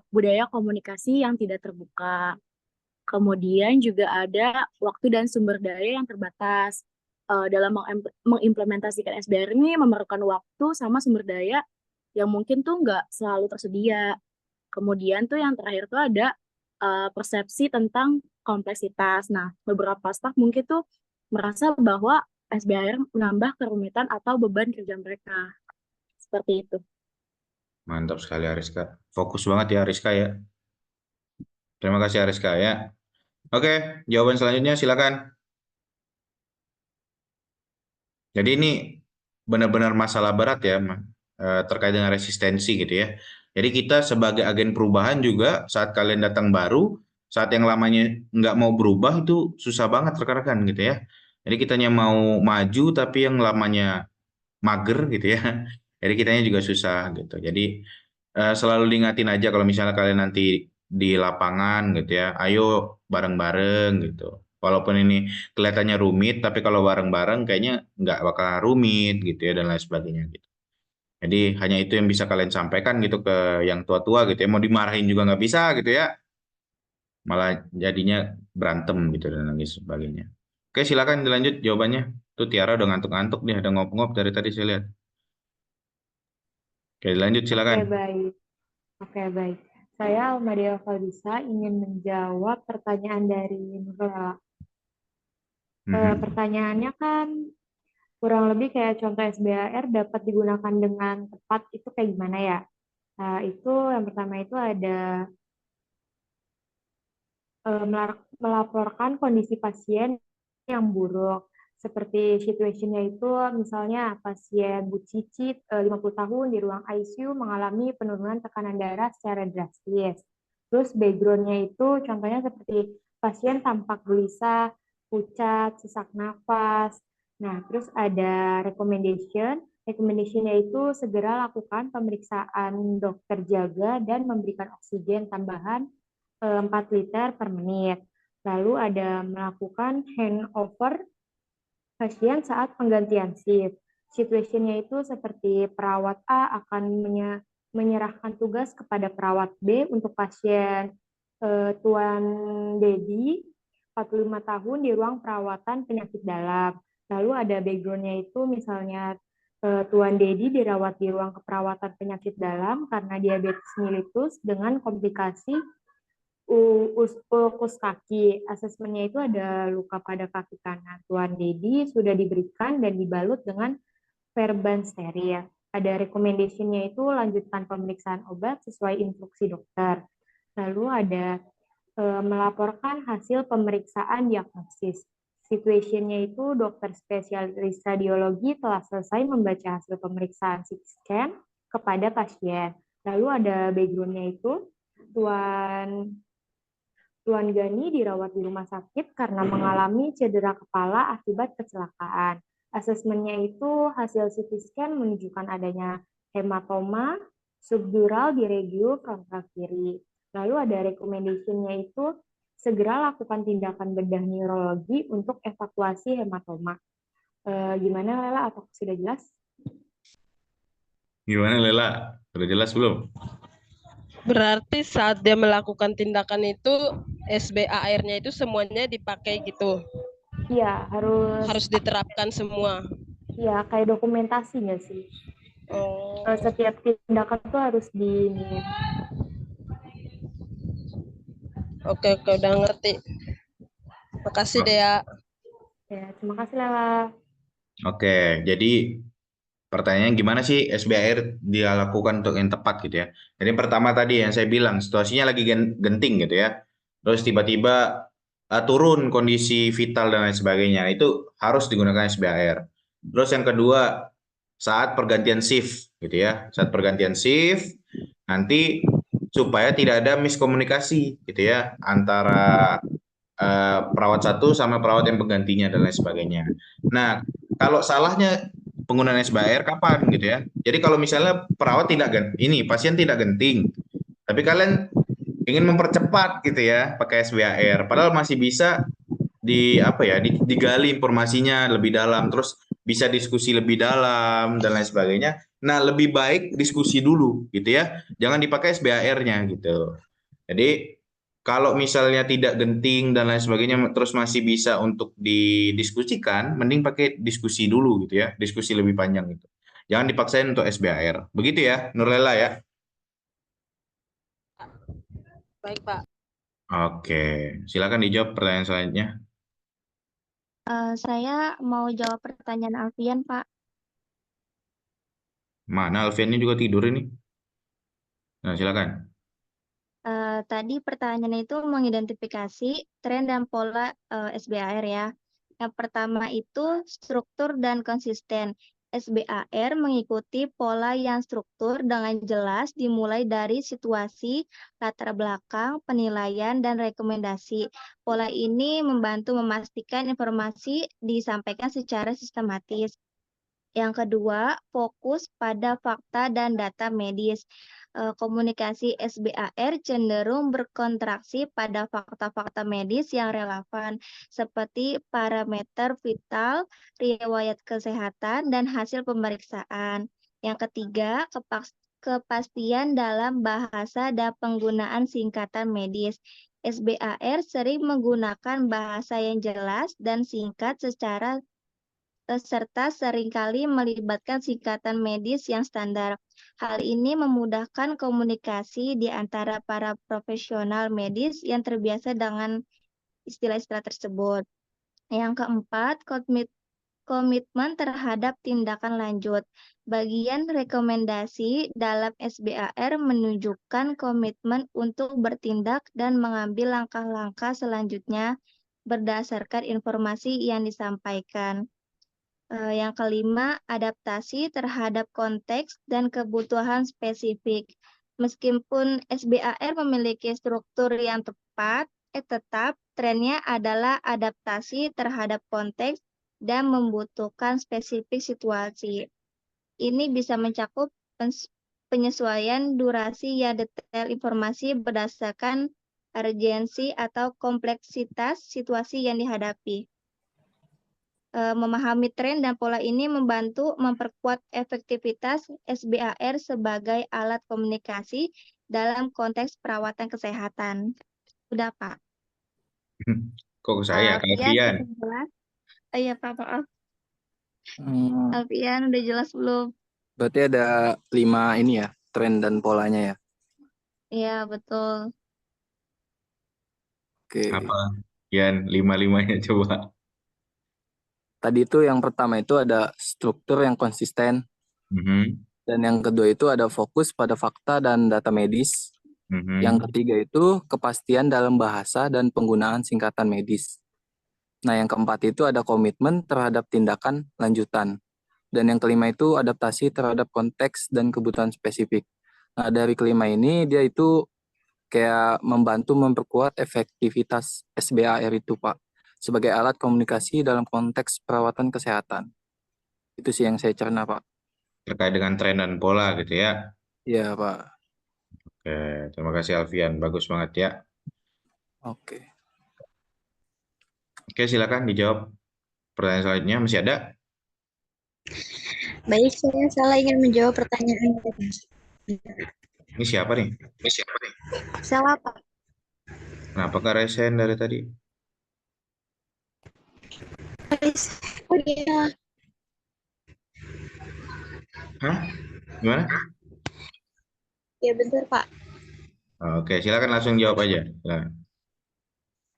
budaya komunikasi yang tidak terbuka. Kemudian juga ada waktu dan sumber daya yang terbatas. Dalam mengimplementasikan SBR ini memerlukan waktu sama sumber daya yang mungkin tuh nggak selalu tersedia. Kemudian tuh yang terakhir tuh ada persepsi tentang kompleksitas. Nah, beberapa staf mungkin tuh merasa bahwa SBR menambah kerumitan atau beban kerja mereka. Seperti itu. Mantap sekali Rizka. Fokus banget ya Rizka ya. Terima kasih Rizka ya. Oke, jawaban selanjutnya silakan. Jadi ini benar-benar masalah berat ya, terkait dengan resistensi gitu ya. Jadi kita sebagai agen perubahan juga saat kalian datang baru, saat yang lamanya nggak mau berubah itu susah banget rekan-rekan gitu ya. Jadi kitanya mau maju tapi yang lamanya mager gitu ya. Jadi kitanya juga susah gitu. Jadi selalu diingatin aja kalau misalnya kalian nanti di lapangan gitu ya, ayo bareng-bareng gitu. Walaupun ini kelihatannya rumit, tapi kalau bareng-bareng kayaknya nggak bakal rumit gitu ya dan lain sebagainya gitu. Jadi hanya itu yang bisa kalian sampaikan gitu ke yang tua-tua gitu ya. Mau dimarahin juga nggak bisa gitu ya. Malah jadinya berantem gitu dan lain sebagainya. Oke, silakan dilanjut jawabannya. Tuh Tiara udah ngantuk-ngantuk nih, ada ngop-ngop dari tadi saya lihat. Oke, dilanjut silakan. Oke, baik. Oke, baik. Saya Almadia Faldisa ingin menjawab pertanyaan dari Nurlela. Pertanyaannya kan kurang lebih kayak contoh SBAR dapat digunakan dengan tepat itu kayak gimana ya? Itu yang pertama itu ada melaporkan kondisi pasien yang buruk. Seperti situasinya itu misalnya pasien Bu Cici 50 tahun di ruang ICU mengalami penurunan tekanan darah secara drastis. Terus background-nya itu contohnya seperti pasien tampak gelisah, pucat, sesak nafas. Nah, terus ada recommendation. Recommendation-nya itu segera lakukan pemeriksaan dokter jaga dan memberikan oksigen tambahan 4 liter per menit. Lalu ada melakukan handover pasien saat penggantian shift. Situasinya itu seperti perawat A akan menyerahkan tugas kepada perawat B untuk pasien Tuan Dedi, 45 tahun di ruang perawatan penyakit dalam. Lalu ada background-nya itu misalnya Tuan Dedi dirawat di ruang keperawatan penyakit dalam karena diabetes mellitus dengan komplikasi ulkus kaki. Asesmennya itu ada luka pada kaki kanan. Tuan Dedi sudah diberikan dan dibalut dengan perban steril. Ada recommendation-nya itu lanjutkan pemeriksaan obat sesuai instruksi dokter. Lalu ada melaporkan hasil pemeriksaan diagnosis. Situation-nya itu dokter spesialis radiologi telah selesai membaca hasil pemeriksaan CT scan kepada pasien. Lalu ada background-nya itu Tuan Tuan Gani dirawat di rumah sakit karena mengalami cedera kepala akibat kecelakaan. Asesmennya itu hasil CT scan menunjukkan adanya hematoma subdural di regio frontal kiri. Lalu ada recommendation-nya itu segera lakukan tindakan bedah neurologi untuk evakuasi hematoma. Gimana Lela? Apakah sudah jelas? Gimana Lela? Sudah jelas belum? Berarti saat dia melakukan tindakan itu SBAR-nya itu semuanya dipakai gitu. Iya, Harus diterapkan semua. ya kayak dokumentasi nggak sih? Oh, Setiap tindakan tuh harus di oke, udah ngerti. Makasih Dea. ya. Terima kasih Lela. Oke, jadi pertanyaannya gimana sih SBAR dia lakukan untuk yang tepat gitu ya. Jadi pertama tadi yang saya bilang situasinya lagi genting gitu ya. Terus tiba-tiba turun kondisi vital dan lain sebagainya. Itu harus digunakan SBAR. Terus yang kedua saat pergantian shift gitu ya. Saat pergantian shift nanti supaya tidak ada miskomunikasi gitu ya antara perawat satu sama perawat yang penggantinya dan lain sebagainya. Nah, kalau salahnya penggunaan SBAR kapan gitu ya? Jadi kalau misalnya perawat pasien tidak genting, tapi kalian ingin mempercepat gitu ya pakai SBAR, padahal masih bisa digali informasinya lebih dalam, terus bisa diskusi lebih dalam dan lain sebagainya. Nah, lebih baik diskusi dulu gitu ya, jangan dipakai SBAR-nya gitu. Jadi kalau misalnya tidak genting dan lain sebagainya, terus masih bisa untuk didiskusikan, mending pakai diskusi dulu gitu ya, diskusi lebih panjang gitu. Jangan dipaksain untuk SBAR. Begitu ya, Nurlela ya. Baik, Pak. Oke, silakan dijawab pertanyaan selanjutnya. Saya mau jawab pertanyaan Alfian, Pak. Mana Alfian ini juga tidur ini? Nah, silakan. Tadi pertanyaannya itu mengidentifikasi tren dan pola SBAR ya. Yang pertama itu struktur dan konsisten. SBAR mengikuti pola yang struktur dengan jelas dimulai dari situasi, latar belakang, penilaian, dan rekomendasi. Pola ini membantu memastikan informasi disampaikan secara sistematis. Yang kedua, fokus pada fakta dan data medis. Komunikasi SBAR cenderung berkontraksi pada fakta-fakta medis yang relevan, seperti parameter vital, riwayat kesehatan, dan hasil pemeriksaan. Yang ketiga, kepastian dalam bahasa dan penggunaan singkatan medis. SBAR sering menggunakan bahasa yang jelas dan singkat serta seringkali melibatkan singkatan medis yang standar. Hal ini memudahkan komunikasi di antara para profesional medis yang terbiasa dengan istilah-istilah tersebut. Yang keempat, komitmen terhadap tindakan lanjut. Bagian rekomendasi dalam SBAR menunjukkan komitmen untuk bertindak dan mengambil langkah-langkah selanjutnya berdasarkan informasi yang disampaikan. Yang kelima, adaptasi terhadap konteks dan kebutuhan spesifik. Meskipun SBAR memiliki struktur yang tetap trennya adalah adaptasi terhadap konteks dan membutuhkan spesifik situasi. Ini bisa mencakup penyesuaian durasi yang detail informasi berdasarkan urgensi atau kompleksitas situasi yang dihadapi. Memahami tren dan pola ini membantu memperkuat efektivitas SBAR sebagai alat komunikasi dalam konteks perawatan kesehatan. Udah, Pak. Kok ke saya, Kak Alfian? Jelas? Iya, Pak, maaf. Hmm, Alfian, udah jelas belum? berarti ada 5 ini ya, tren dan polanya ya. Iya, betul. Oke. Apa? Yan, 5-5-nya coba. Tadi itu yang pertama itu ada struktur yang konsisten. Dan yang kedua itu ada fokus pada fakta dan data medis. Yang ketiga itu kepastian dalam bahasa dan penggunaan singkatan medis. Nah, yang keempat itu ada komitmen terhadap tindakan lanjutan. Dan yang kelima itu adaptasi terhadap konteks dan kebutuhan spesifik. Nah, dari kelima ini dia itu kayak membantu memperkuat efektivitas SBAR itu, Pak, sebagai alat komunikasi dalam konteks perawatan kesehatan. Itu sih yang saya cerna, Pak. Terkait dengan tren dan pola gitu ya. Iya, Pak. Oke, terima kasih Alfian. Bagus banget ya. Oke. Oke, silakan dijawab. Pertanyaan selanjutnya masih ada? Baik, saya salah ingin menjawab pertanyaan tadi. Ini siapa nih? Salah, Pak. Kenapa nggak resen dari tadi? Oh iya, Hah? Gimana? ya bentar, Pak. Oke, silakan langsung jawab aja. Silakan.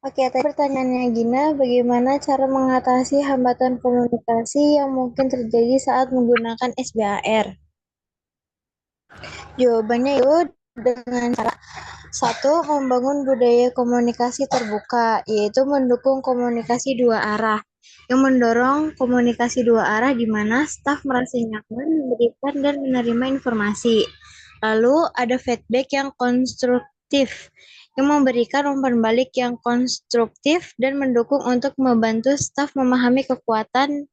Oke, tadi pertanyaannya Gina, bagaimana cara mengatasi hambatan komunikasi yang mungkin terjadi saat menggunakan SBAR? Jawabannya itu dengan cara satu, membangun budaya komunikasi terbuka, yaitu mendukung komunikasi dua arah. Yang mendorong komunikasi dua arah di mana staf merasa nyaman memberikan dan menerima informasi. Lalu ada feedback yang konstruktif, yang memberikan umpan balik yang konstruktif dan mendukung untuk membantu staf memahami kekuatan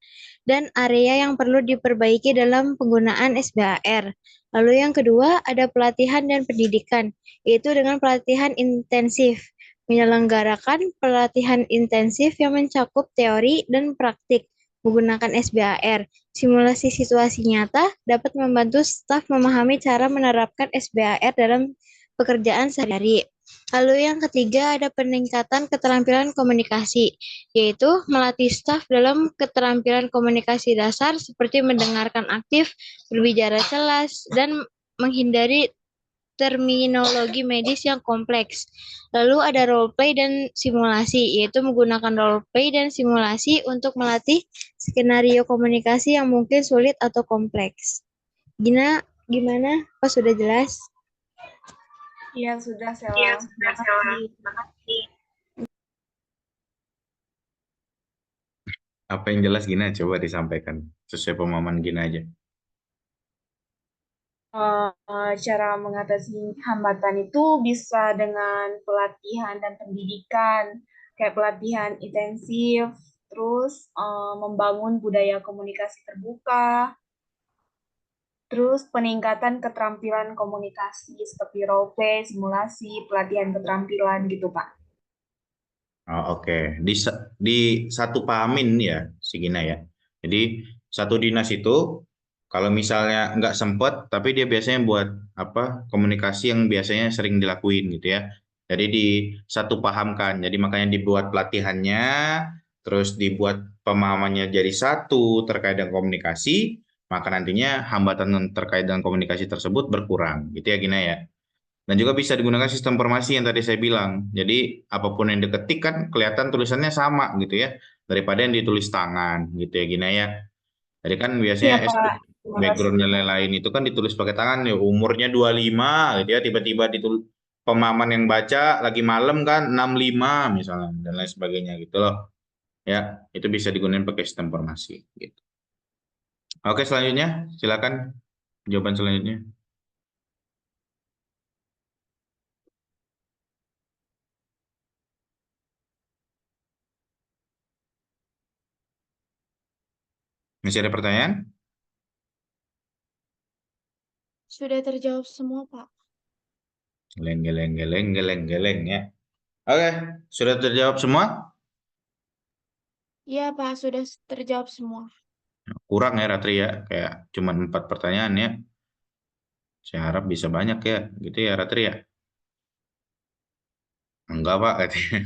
dan area yang perlu diperbaiki dalam penggunaan SBAR. Lalu yang kedua ada pelatihan dan pendidikan, yaitu dengan pelatihan intensif. Menyelenggarakan pelatihan intensif yang mencakup teori dan praktik menggunakan SBAR. Simulasi situasi nyata dapat membantu staf memahami cara menerapkan SBAR dalam pekerjaan sehari-hari. Lalu yang ketiga ada peningkatan keterampilan komunikasi, yaitu melatih staf dalam keterampilan komunikasi dasar seperti mendengarkan aktif, berbicara jelas, dan menghindari terminologi medis yang kompleks. Lalu ada role play dan simulasi, yaitu menggunakan role play dan simulasi untuk melatih skenario komunikasi yang mungkin sulit atau kompleks. Gimana? Apa sudah jelas? Iya, sudah, Sela. Terima kasih. Apa yang jelas Gina? Coba disampaikan. Sesuai pemahaman Gina aja. Cara mengatasi hambatan itu bisa dengan pelatihan dan pendidikan, kayak pelatihan intensif, terus membangun budaya komunikasi terbuka, terus peningkatan keterampilan komunikasi seperti role play, simulasi, pelatihan keterampilan gitu, Pak. Oh, oke. Di satu pahamin ya, si Gina ya. Jadi satu dinas itu kalau misalnya nggak sempet, tapi dia biasanya buat apa komunikasi yang biasanya sering dilakuin gitu ya. Jadi di satu pahamkan. Jadi makanya dibuat pelatihannya, terus dibuat pemahamannya jadi satu terkait dengan komunikasi, maka nantinya hambatan terkait dengan komunikasi tersebut berkurang. Gitu ya Gina ya. Dan juga bisa digunakan sistem informasi yang tadi saya bilang. Jadi apapun yang diketik kan kelihatan tulisannya sama gitu ya. Daripada yang ditulis tangan gitu ya Gina ya. Jadi kan Iya, biasanya Pak. Terima background dan kasih. lain-lain itu kan ditulis pakai tangan ya. Umurnya 25 gitu ya. Tiba-tiba ditulis pemahaman yang baca lagi malam kan 65 misalnya. Dan lain sebagainya gitu loh. Ya itu bisa digunakan pakai sistem informasi gitu. Oke selanjutnya silakan jawaban selanjutnya. Masih ada pertanyaan? Sudah terjawab semua, Pak. Geleng ya. Oke, sudah terjawab semua? Iya, Pak, sudah terjawab semua. Kurang ya Ratri ya, kayak cuma 4 pertanyaan ya. Saya harap bisa banyak ya, gitu ya Ratri ya. Enggak Pak, katanya.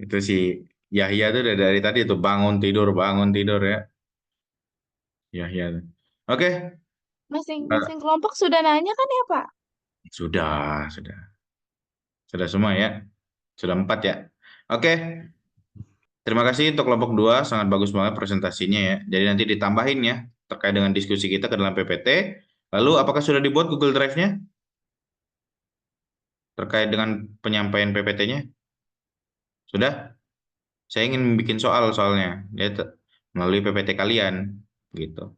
Itu si Yahya tuh dari tadi tuh bangun tidur ya. Yahya tuh. Oke, Masing-masing kelompok sudah nanya kan ya, Pak? sudah. Sudah semua ya. Sudah 4 ya. Oke, terima kasih untuk kelompok 2, sangat bagus banget presentasinya ya. Jadi nanti ditambahin ya, terkait dengan diskusi kita ke dalam PPT. Lalu apakah sudah dibuat Google Drive-nya? Terkait dengan penyampaian PPT-nya? Sudah? Saya ingin bikin soalnya. Dia melalui PPT kalian. Gitu.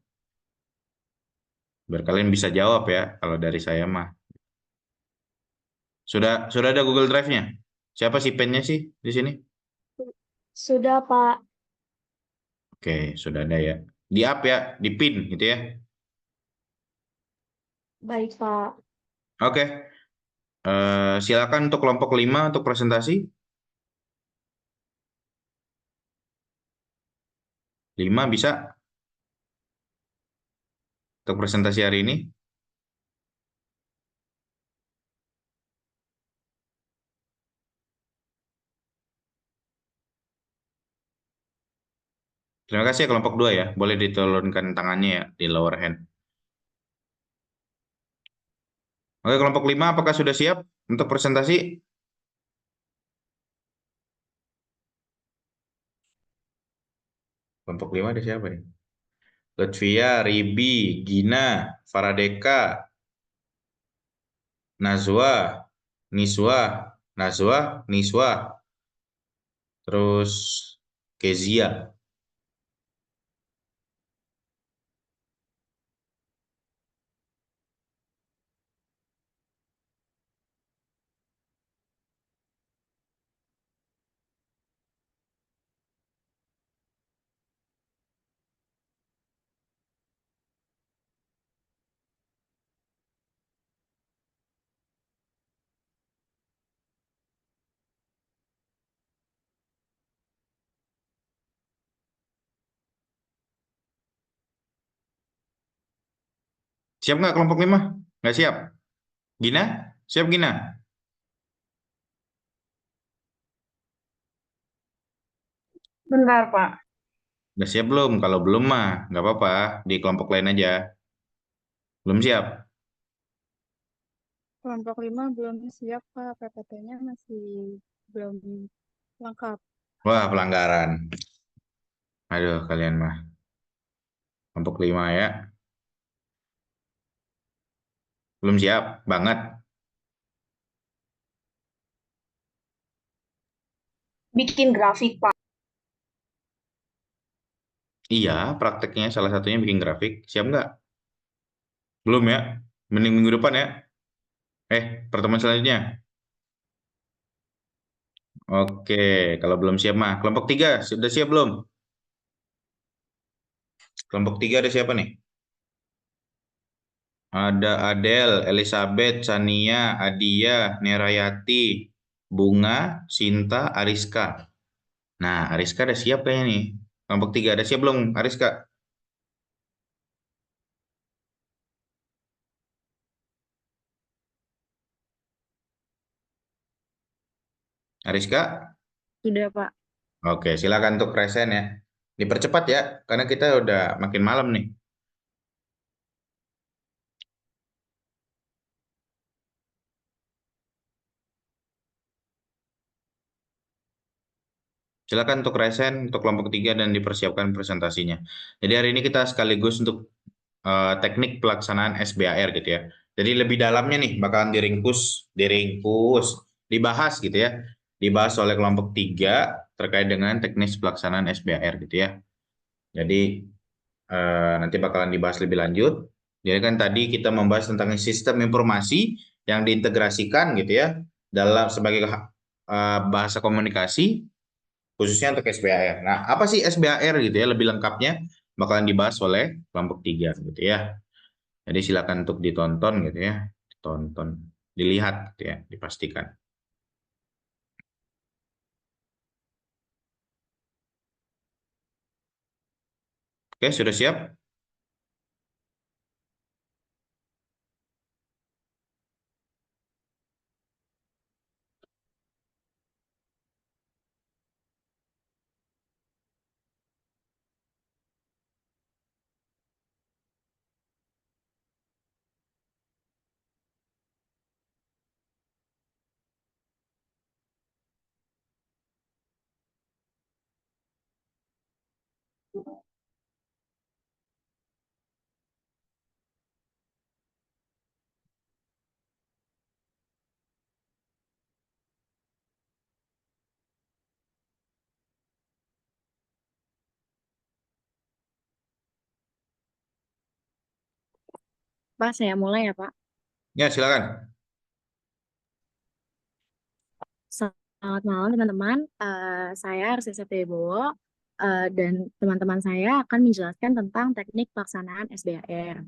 Biar kalian bisa jawab ya, kalau dari saya mah. Sudah ada Google Drive-nya? Siapa sih pennya sih di sini? Sudah, Pak. Oke, sudah ada ya. Di up ya, di pin gitu ya. Baik, Pak. Oke, silakan untuk kelompok 5 untuk presentasi. 5 bisa untuk presentasi hari ini. Terima kasih ya kelompok 2 ya. Boleh diturunkan tangannya ya di lower hand. Oke, kelompok 5 apakah sudah siap untuk presentasi? Kelompok 5 ada siapa nih? Lutfia, Ribi, Gina, Faradeka, Nazwa, Niswa, Nazwa, Niswa, terus Kezia. Siap nggak kelompok 5? Nggak siap? Gina? Siap Gina? Bentar, Pak. Udah siap belum? Kalau belum mah nggak apa-apa, di kelompok lain aja. Belum siap? Kelompok 5 belum siap, Pak. PPT-nya masih belum lengkap. Wah, pelanggaran. Aduh, kalian mah. Kelompok 5 ya. Belum siap banget. Bikin grafik, Pak. Iya, prakteknya salah satunya bikin grafik. Siap nggak? Belum ya? Mending minggu depan ya. Pertemuan selanjutnya. Oke, kalau belum siap mah. Kelompok 3 sudah siap belum? Kelompok 3 ada siapa nih? Ada Adel, Elizabeth, Sania, Adia, Nerayati, Bunga, Sinta, Ariska. Nah, Ariska ada siap kayaknya nih. Kelompok 3 ada siap belum, Ariska? Ariska? Sudah, Pak. Oke, silakan untuk resen ya. Dipercepat ya, karena kita udah makin malam nih. Silakan untuk resen untuk kelompok 3 dan dipersiapkan presentasinya. Jadi hari ini kita sekaligus untuk teknik pelaksanaan SBAR gitu ya. Jadi lebih dalamnya nih bakalan diringkus, dibahas gitu ya. Dibahas oleh kelompok 3 terkait dengan teknis pelaksanaan SBAR gitu ya. Jadi nanti bakalan dibahas lebih lanjut. Jadi kan tadi kita membahas tentang sistem informasi yang diintegrasikan gitu ya dalam sebagai bahasa komunikasi khususnya untuk SBAR. Nah, apa sih SBAR gitu ya? Lebih lengkapnya bakalan dibahas oleh kelompok 3 gitu ya. Jadi silakan untuk ditonton gitu ya. Ditonton, dilihat gitu ya, dipastikan. Oke, sudah siap? Pak, saya mulai ya, Pak. Ya, silakan. Selamat malam teman-teman. Saya Arsy Wibowo dan teman-teman saya akan menjelaskan tentang teknik pelaksanaan SBAR.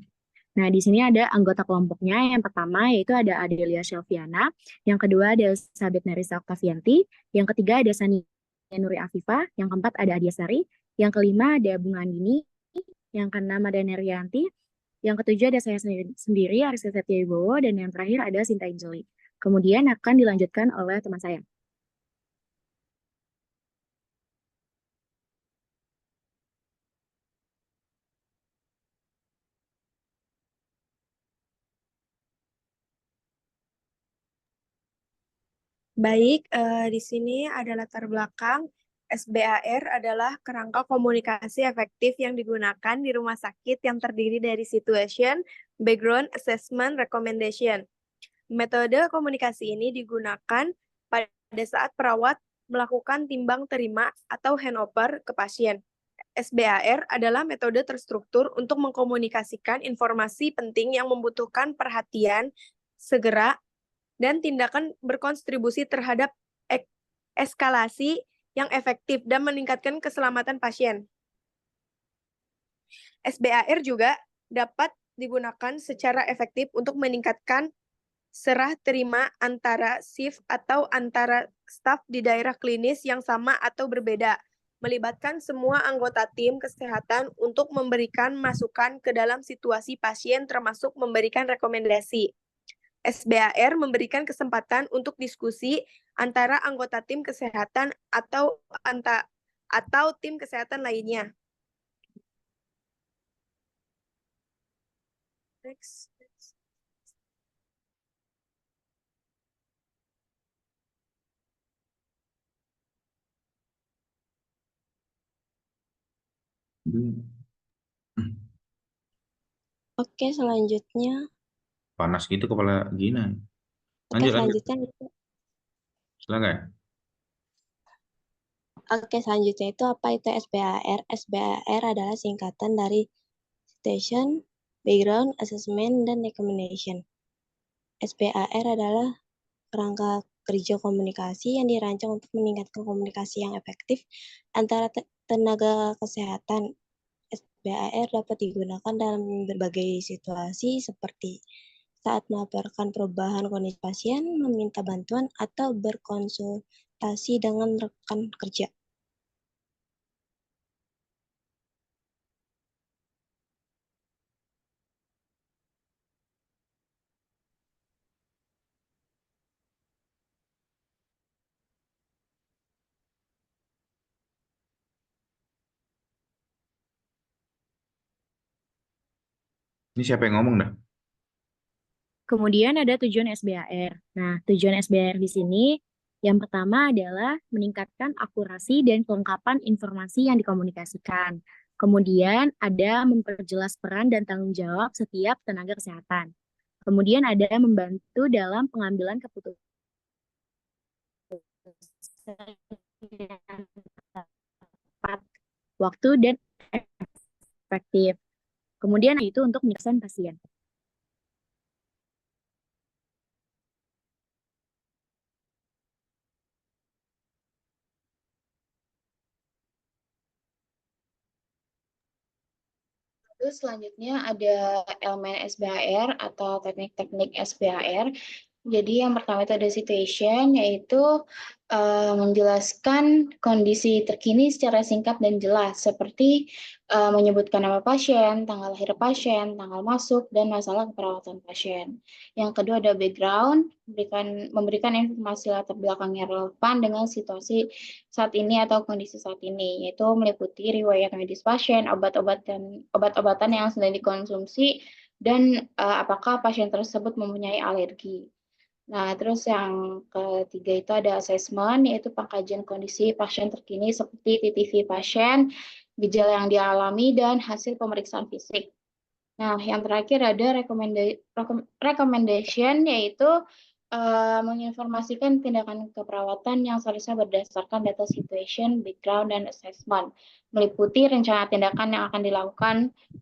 Nah, di sini ada anggota kelompoknya. Yang pertama yaitu ada Adelia Shelviana, yang kedua ada Elizabeth Nerissa Octavianti, yang ketiga ada Sania Nuri Afifa, yang keempat ada Adia Sari, yang kelima ada Bunga Andini, yang keenam ada Nerianti, yang ketujuh ada saya sendiri Arsy Wibowo, dan yang terakhir ada Sinta Angeli. Kemudian akan dilanjutkan oleh teman saya. Baik, di sini ada latar belakang. SBAR adalah kerangka komunikasi efektif yang digunakan di rumah sakit yang terdiri dari situation, background, assessment, recommendation. Metode komunikasi ini digunakan pada saat perawat melakukan timbang terima atau handover ke pasien. SBAR adalah metode terstruktur untuk mengkomunikasikan informasi penting yang membutuhkan perhatian segera dan tindakan berkontribusi terhadap eskalasi yang efektif dan meningkatkan keselamatan pasien. SBAR juga dapat digunakan secara efektif untuk meningkatkan serah terima antara shift atau antara staf di daerah klinis yang sama atau berbeda, melibatkan semua anggota tim kesehatan untuk memberikan masukan ke dalam situasi pasien termasuk memberikan rekomendasi. SBAR memberikan kesempatan untuk diskusi antara anggota tim kesehatan atau tim kesehatan lainnya. Next. Oke, selanjutnya. Panas gitu kepala Gina. Oke, Lanjut. selanjutnya. Silakan. Oke, selanjutnya itu apa itu SBAR? SBAR adalah singkatan dari Situation, Background, Assessment, dan Recommendation. SBAR adalah kerangka kerja komunikasi yang dirancang untuk meningkatkan komunikasi yang efektif antara tenaga kesehatan. SBAR dapat digunakan dalam berbagai situasi seperti saat melaporkan perubahan kondisi pasien, meminta bantuan, atau berkonsultasi dengan rekan kerja. Ini siapa yang ngomong dah? Kemudian ada tujuan SBAR. Nah, tujuan SBAR di sini yang pertama adalah meningkatkan akurasi dan kelengkapan informasi yang dikomunikasikan. Kemudian ada memperjelas peran dan tanggung jawab setiap tenaga kesehatan. Kemudian ada membantu dalam pengambilan keputusan yang tepat, waktu, dan efektif. Kemudian itu untuk menyiapkan pasien. Terus selanjutnya ada elemen SBAR atau teknik-teknik SBAR. Jadi yang pertama itu ada situation, yaitu menjelaskan kondisi terkini secara singkat dan jelas, seperti menyebutkan nama pasien, tanggal lahir pasien, tanggal masuk, dan masalah keperawatan pasien. Yang kedua ada background, memberikan informasi latar belakang yang relevan dengan situasi saat ini atau kondisi saat ini, yaitu meliputi riwayat medis pasien, obat-obatan yang sedang dikonsumsi, dan apakah pasien tersebut mempunyai alergi. Nah, terus yang ketiga itu ada assessment, yaitu pengkajian kondisi pasien terkini seperti TTV pasien, gejala yang dialami, dan hasil pemeriksaan fisik. Nah, yang terakhir ada recommendation, yaitu menginformasikan tindakan keperawatan yang seharusnya berdasarkan data situation, background, dan assessment, meliputi rencana tindakan yang akan dilakukan,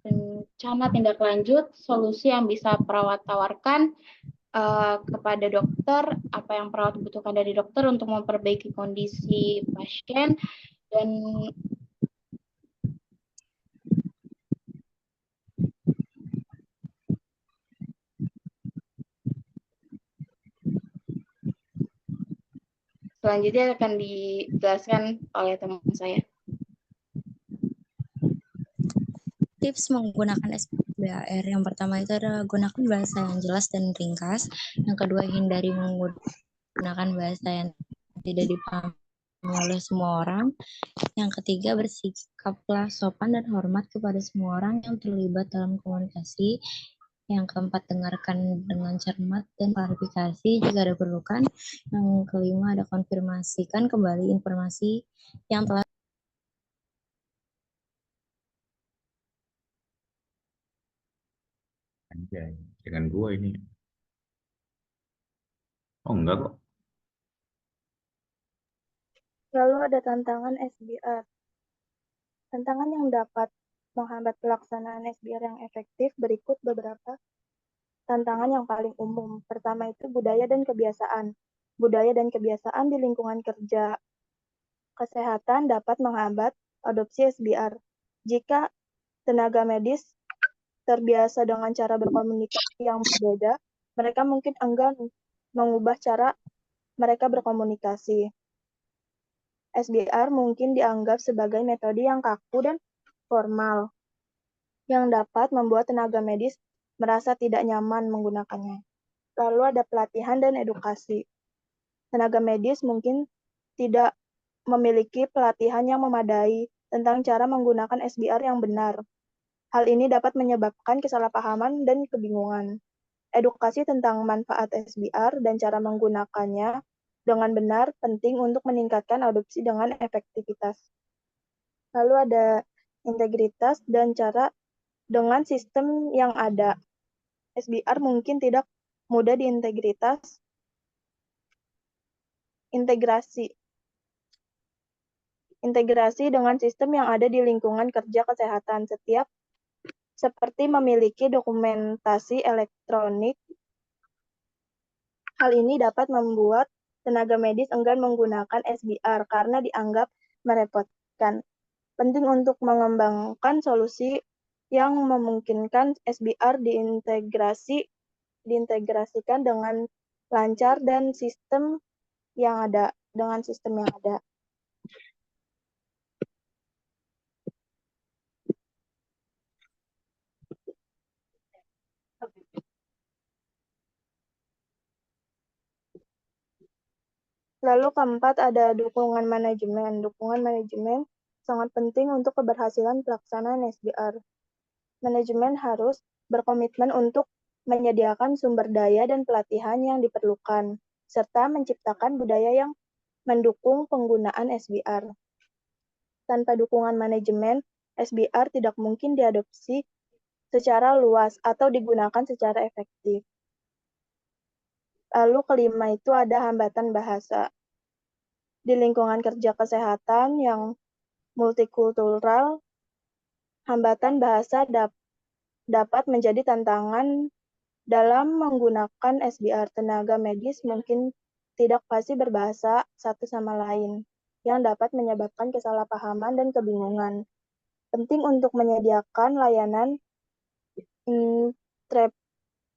rencana tindak lanjut, solusi yang bisa perawat tawarkan, kepada dokter apa yang perawat butuhkan dari dokter untuk memperbaiki kondisi pasien dan selanjutnya akan dijelaskan oleh teman saya. Tips menggunakan SBAR yang pertama itu adalah gunakan bahasa yang jelas dan ringkas. Yang kedua, hindari menggunakan bahasa yang tidak dipahami oleh semua orang. Yang ketiga, bersikaplah sopan dan hormat kepada semua orang yang terlibat dalam komunikasi. Yang keempat, dengarkan dengan cermat dan klarifikasi jika diperlukan. Yang kelima, ada konfirmasikan kembali informasi yang telah Anjay, dengan gua ini. Oh enggak kok. Lalu ada tantangan SBR. Tantangan yang dapat menghambat pelaksanaan SBR yang efektif berikut beberapa tantangan yang paling umum. Pertama itu budaya dan kebiasaan. Budaya dan kebiasaan di lingkungan kerja kesehatan dapat menghambat adopsi SBR. Jika tenaga medis terbiasa dengan cara berkomunikasi yang berbeda, mereka mungkin enggan mengubah cara mereka berkomunikasi. SBR mungkin dianggap sebagai metode yang kaku dan formal, yang dapat membuat tenaga medis merasa tidak nyaman menggunakannya. Lalu ada pelatihan dan edukasi. Tenaga medis mungkin tidak memiliki pelatihan yang memadai tentang cara menggunakan SBR yang benar. Hal ini dapat menyebabkan kesalahpahaman dan kebingungan. Edukasi tentang manfaat SBR dan cara menggunakannya dengan benar penting untuk meningkatkan adopsi dengan efektivitas. Lalu ada integritas dan cara dengan sistem yang ada. SBR mungkin tidak mudah diintegritas. Integrasi dengan sistem yang ada di lingkungan kerja kesehatan seperti memiliki dokumentasi elektronik. Hal ini dapat membuat tenaga medis enggan menggunakan SBR karena dianggap merepotkan. Penting untuk mengembangkan solusi yang memungkinkan SBR diintegrasikan dengan lancar dan sistem yang ada. Lalu keempat ada dukungan manajemen. Dukungan manajemen sangat penting untuk keberhasilan pelaksanaan SBR. Manajemen harus berkomitmen untuk menyediakan sumber daya dan pelatihan yang diperlukan, serta menciptakan budaya yang mendukung penggunaan SBR. Tanpa dukungan manajemen, SBR tidak mungkin diadopsi secara luas atau digunakan secara efektif. Lalu kelima itu ada hambatan bahasa. Di lingkungan kerja kesehatan yang multikultural, hambatan bahasa dapat menjadi tantangan dalam menggunakan SBR. Tenaga medis mungkin tidak fasih berbahasa satu sama lain, yang dapat menyebabkan kesalahpahaman dan kebingungan. Penting untuk menyediakan layanan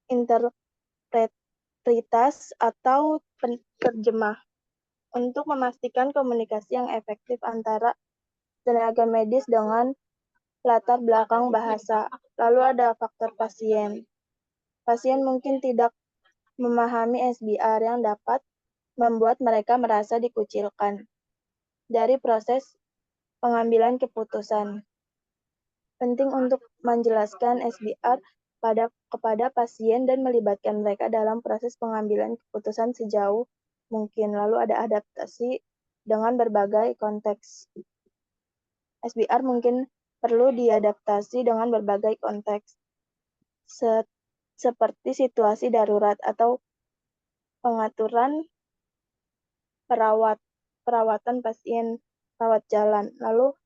interpretas atau penerjemah untuk memastikan komunikasi yang efektif antara tenaga medis dengan latar belakang bahasa. Lalu ada faktor pasien. Pasien mungkin tidak memahami SBR yang dapat membuat mereka merasa dikucilkan dari proses pengambilan keputusan. Penting untuk menjelaskan SBR kepada pasien dan melibatkan mereka dalam proses pengambilan keputusan sejauh mungkin. Lalu ada adaptasi dengan berbagai konteks. SBR mungkin perlu diadaptasi dengan berbagai konteks, seperti situasi darurat atau pengaturan perawatan pasien rawat jalan. Lalu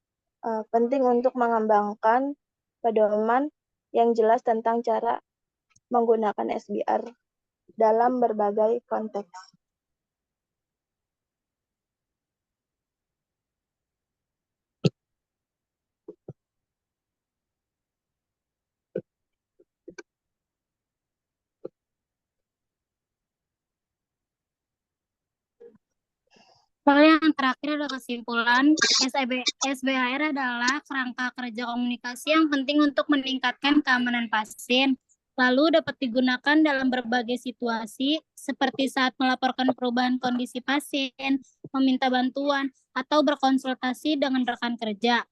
penting untuk mengembangkan pedoman yang jelas tentang cara menggunakan SBR dalam berbagai konteks. Soalnya yang terakhir ada kesimpulan, SBHR adalah kerangka kerja komunikasi yang penting untuk meningkatkan keamanan pasien, lalu dapat digunakan dalam berbagai situasi, seperti saat melaporkan perubahan kondisi pasien, meminta bantuan, atau berkonsultasi dengan rekan kerja.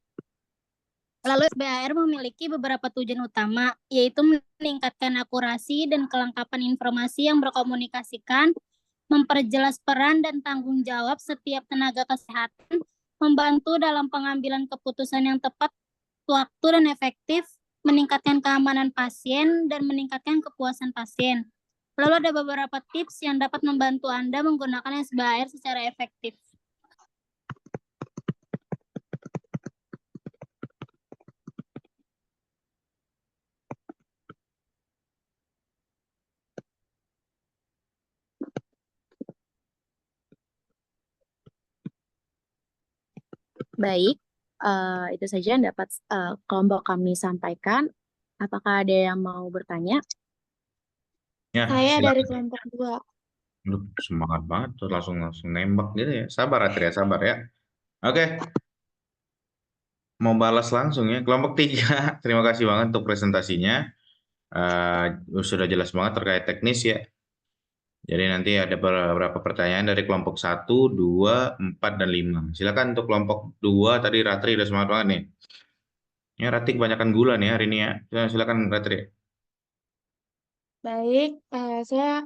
Lalu SBHR memiliki beberapa tujuan utama, yaitu meningkatkan akurasi dan kelengkapan informasi yang berkomunikasikan, memperjelas peran dan tanggung jawab setiap tenaga kesehatan, membantu dalam pengambilan keputusan yang tepat waktu dan efektif, meningkatkan keamanan pasien, dan meningkatkan kepuasan pasien. Lalu ada beberapa tips yang dapat membantu Anda menggunakan SBHR secara efektif. Baik, itu saja yang dapat kelompok kami sampaikan. Apakah ada yang mau bertanya? Ya, Saya dari silakan. kelompok 2. Aduh, semangat banget tuh langsung nembak gitu ya. Sabar Atria, sabar ya. Oke. Mau balas langsung ya. Kelompok 3, terima kasih banget untuk presentasinya. Sudah jelas banget terkait teknis ya. Jadi nanti ada beberapa pertanyaan dari kelompok 1, 2, 4, dan 5. Silakan untuk kelompok 2 tadi Ratri udah semangat banget nih. Ya, Ratri kebanyakan gula nih hari ini ya. Silakan Ratri. Baik,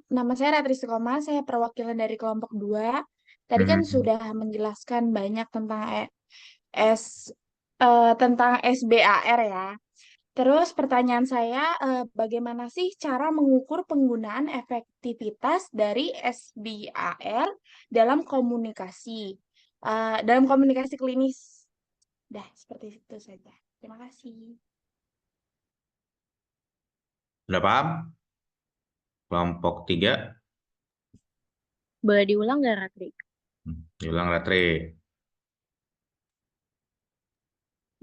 nama saya Ratri Sukoma, saya perwakilan dari kelompok 2. Tadi kan sudah menjelaskan banyak tentang tentang SBAR ya. Terus pertanyaan saya, bagaimana sih cara mengukur penggunaan efektivitas dari SBAR dalam komunikasi, klinis? Dah, seperti itu saja. Terima kasih. Sudah paham? Kelompok 3. Boleh diulang nggak, Ratri? Diulang Ratri.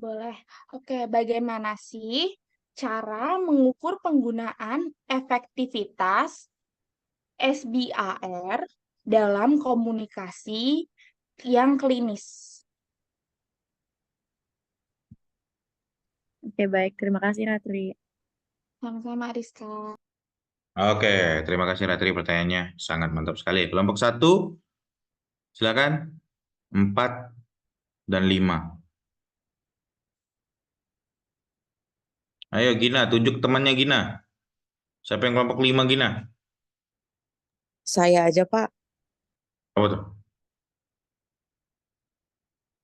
Boleh. Oke, bagaimana sih cara mengukur penggunaan efektivitas SBAR dalam komunikasi yang klinis? Oke, baik. Terima kasih, Ratri. Sama-sama, Rizka. Oke, terima kasih Ratri pertanyaannya. Sangat mantap sekali. Kelompok 1, silakan. 4 dan 5. Ayo Gina, tunjuk temannya Gina. Siapa yang kelompok 5 Gina? Saya aja, Pak. Apa tuh?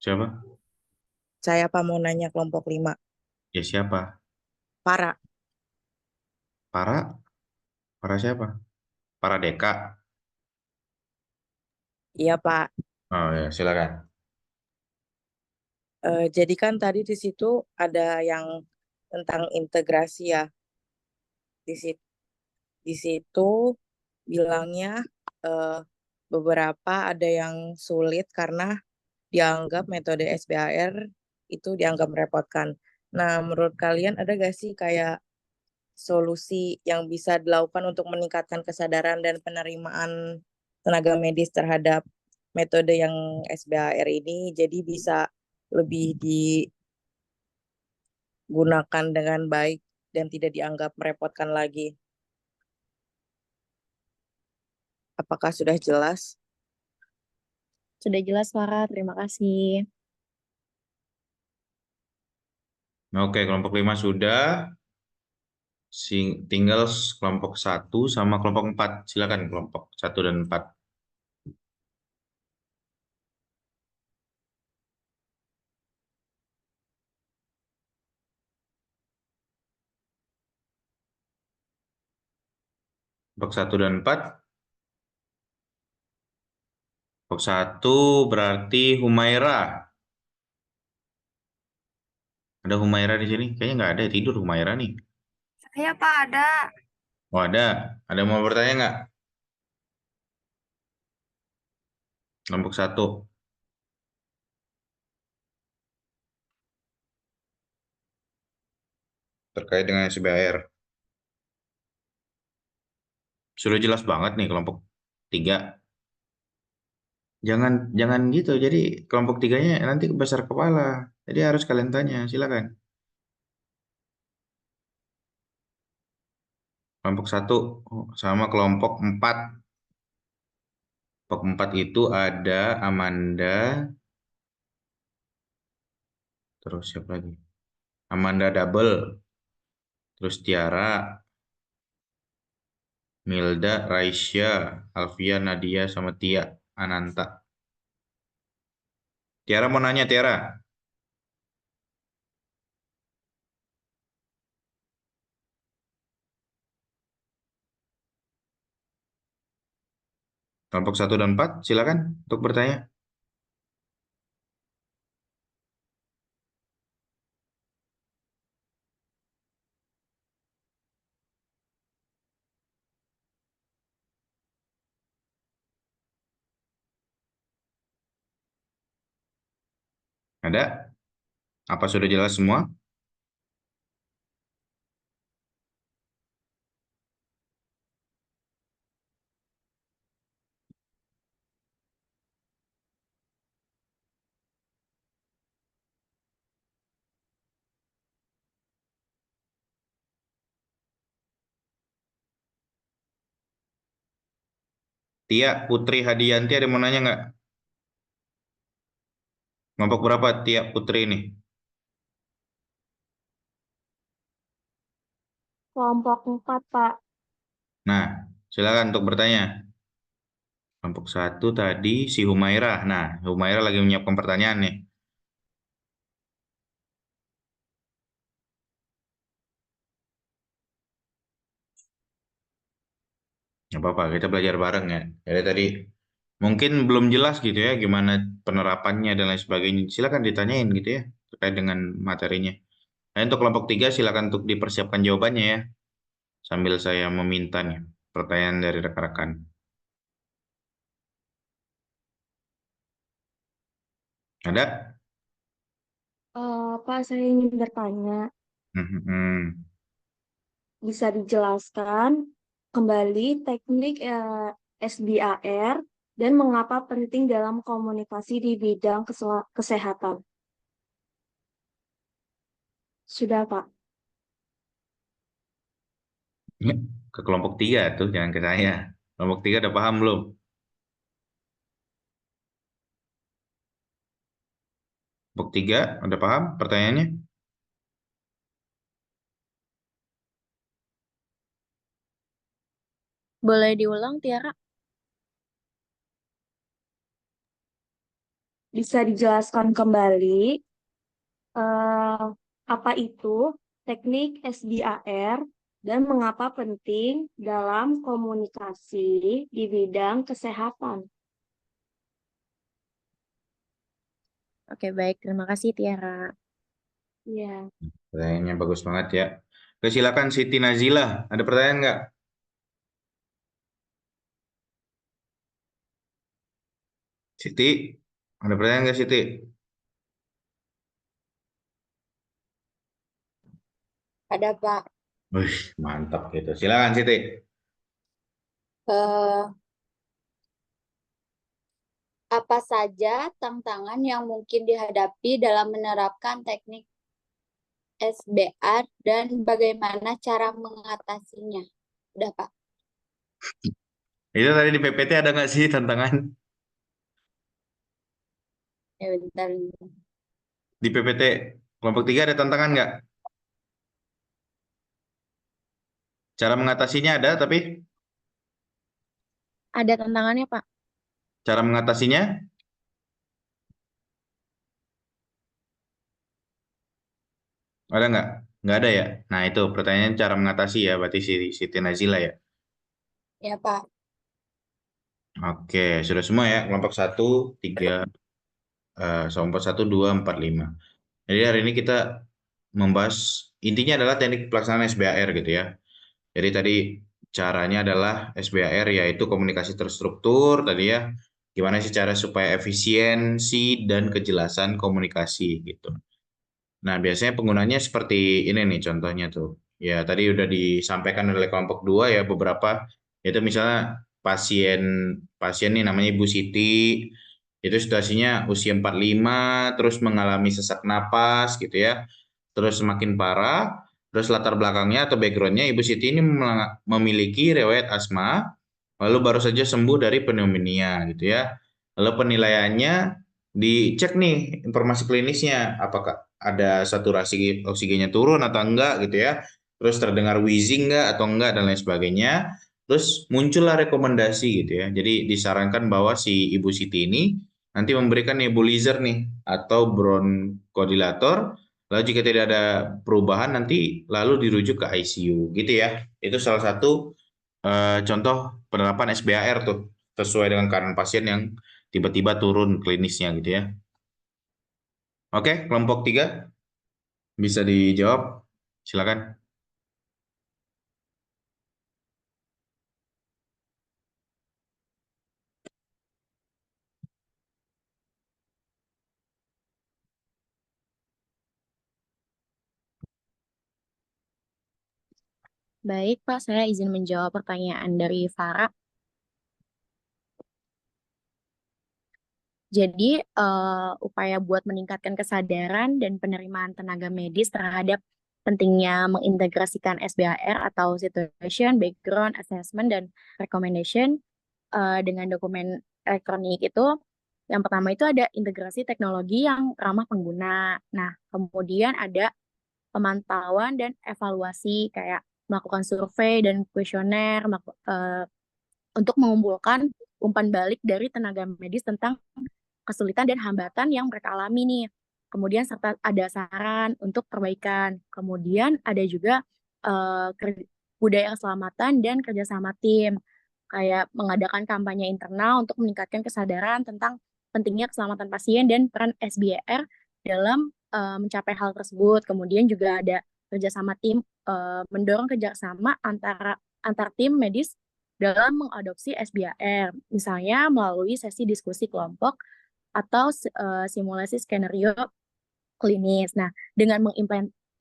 Siapa? Saya, Pak, mau nanya kelompok 5. Ya siapa? Para. Para siapa? Para Deka. Iya, Pak. Oh ya, silakan. Jadi kan tadi di situ ada yang tentang integrasi ya. Di situ bilangnya beberapa ada yang sulit karena dianggap metode SBAR itu dianggap merepotkan. Nah, menurut kalian ada gak sih kayak solusi yang bisa dilakukan untuk meningkatkan kesadaran dan penerimaan tenaga medis terhadap metode yang SBAR ini, jadi bisa lebih digunakan dengan baik dan tidak dianggap merepotkan lagi? Apakah sudah jelas? Sudah jelas, Farah. Terima kasih. Oke, kelompok 5 sudah. Tinggal kelompok 1 sama kelompok 4. Silakan kelompok 1 dan 4. Kelompok 1 dan 4. Kelompok 1 berarti Humaira. Ada Humaira di sini? Kayaknya nggak ada, tidur Humaira nih. Saya, Pak, ada. Oh, ada yang mau bertanya nggak? Kelompok 1. Terkait dengan SBAR. Sudah jelas banget nih kelompok 3. Jangan jangan gitu. Jadi kelompok 3-nya nanti besar kepala. Jadi harus kalian tanya, silakan. Kelompok 1 sama kelompok 4. Kelompok 4 itu ada Amanda, terus siapa lagi? Amanda Double, terus Tiara, Milda, Raisya, Alfia, Nadia, sama Tia, Ananta. Tiara mau nanya, Tiara. Kelompok 1 dan 4, silakan untuk bertanya. Ada? Apa sudah jelas semua? Tia, Putri, Hadianti ada yang mau nanya nggak? Kelompok berapa Tia, Putri ini? Kelompok 4, Pak. Nah, silakan untuk bertanya. Kelompok 1 tadi si Humaira. Nah, Humaira lagi menyiapkan pertanyaan nih. Nggak apa-apa, kita belajar bareng ya. Jadi tadi mungkin belum jelas gitu ya gimana penerapannya dan lain sebagainya. Silakan ditanyain gitu ya terkait dengan materinya. Nah, untuk kelompok 3 silakan untuk dipersiapkan jawabannya ya. Sambil saya meminta nih pertanyaan dari rekan-rekan. Ada? Pak, saya ingin bertanya, bisa dijelaskan kembali teknik SBAR dan mengapa penting dalam komunikasi di bidang kesehatan? Sudah, Pak. Ke kelompok 3 tuh, jangan ke saya. Kelompok 3 udah paham belum? Kelompok 3 udah paham pertanyaannya? Boleh diulang, Tiara? Bisa dijelaskan kembali eh, apa itu teknik SBAR dan mengapa penting dalam komunikasi di bidang kesehatan? Oke, baik. Terima kasih, Tiara. Iya. Pertanyaannya bagus banget ya. Oke, silakan Siti Nazila. Ada pertanyaan nggak? Siti, ada pertanyaan nggak Siti? Ada Pak. Wih, mantap gitu. Silakan Siti. Eh, apa saja tantangan yang mungkin dihadapi dalam menerapkan teknik SBR dan bagaimana cara mengatasinya? Udah Pak. Itu tadi di PPT ada nggak sih tantangan? Ya bentar. Di PPT kelompok 3 ada tantangan nggak? Cara mengatasinya ada, tapi Ada tantangannya, Pak. cara mengatasinya ada nggak? Nggak ada ya? Nah itu pertanyaan cara mengatasi ya, berarti Siti Nazila ya. Ya Pak. Oke, sudah semua ya. Kelompok 1, 3, kelompok 1, 2, 4, 5. Jadi hari ini kita membahas intinya adalah teknik pelaksanaan SBAR gitu ya. Jadi tadi caranya adalah SBAR, yaitu komunikasi terstruktur tadi ya. Gimana sih cara supaya efisiensi dan kejelasan komunikasi gitu. Nah, biasanya penggunanya seperti ini nih contohnya tuh. Ya, tadi udah disampaikan oleh kelompok 2 ya beberapa, yaitu misalnya pasien nih namanya Ibu Siti, itu situasinya usia 45, terus mengalami sesak napas gitu ya. Terus semakin parah, terus latar belakangnya atau backgroundnya Ibu Siti ini memiliki riwayat asma, lalu baru saja sembuh dari pneumonia gitu ya. Lalu penilaiannya dicek nih informasi klinisnya, apakah ada saturasi oksigennya turun atau enggak gitu ya. Terus terdengar wheezing enggak atau enggak dan lain sebagainya. Terus muncullah rekomendasi gitu ya. Jadi disarankan bahwa si Ibu Siti ini nanti memberikan nebulizer nih atau bronchodilator. Lalu jika tidak ada perubahan nanti lalu dirujuk ke ICU gitu ya. Itu salah satu contoh penerapan SBAR tuh sesuai dengan keadaan pasien yang tiba-tiba turun klinisnya gitu ya. Oke, kelompok 3 bisa dijawab. Silakan. Baik, Pak, saya izin menjawab pertanyaan dari Farah. Jadi, upaya buat meningkatkan kesadaran dan penerimaan tenaga medis terhadap pentingnya mengintegrasikan SBAR atau Situation, Background, Assessment, dan Recommendation dengan dokumen elektronik itu, yang pertama itu ada integrasi teknologi yang ramah pengguna. Nah, kemudian ada pemantauan dan evaluasi kayak melakukan survei dan kuesioner untuk mengumpulkan umpan balik dari tenaga medis tentang kesulitan dan hambatan yang mereka alami nih. Kemudian serta ada saran untuk perbaikan. Kemudian ada juga budaya keselamatan dan kerjasama tim. Kayak mengadakan kampanye internal untuk meningkatkan kesadaran tentang pentingnya keselamatan pasien dan peran SBAR dalam mencapai hal tersebut. Kemudian juga ada kerjasama tim, mendorong kerjasama antar tim medis dalam mengadopsi SBAR, misalnya melalui sesi diskusi kelompok atau simulasi skenario klinis. Nah, dengan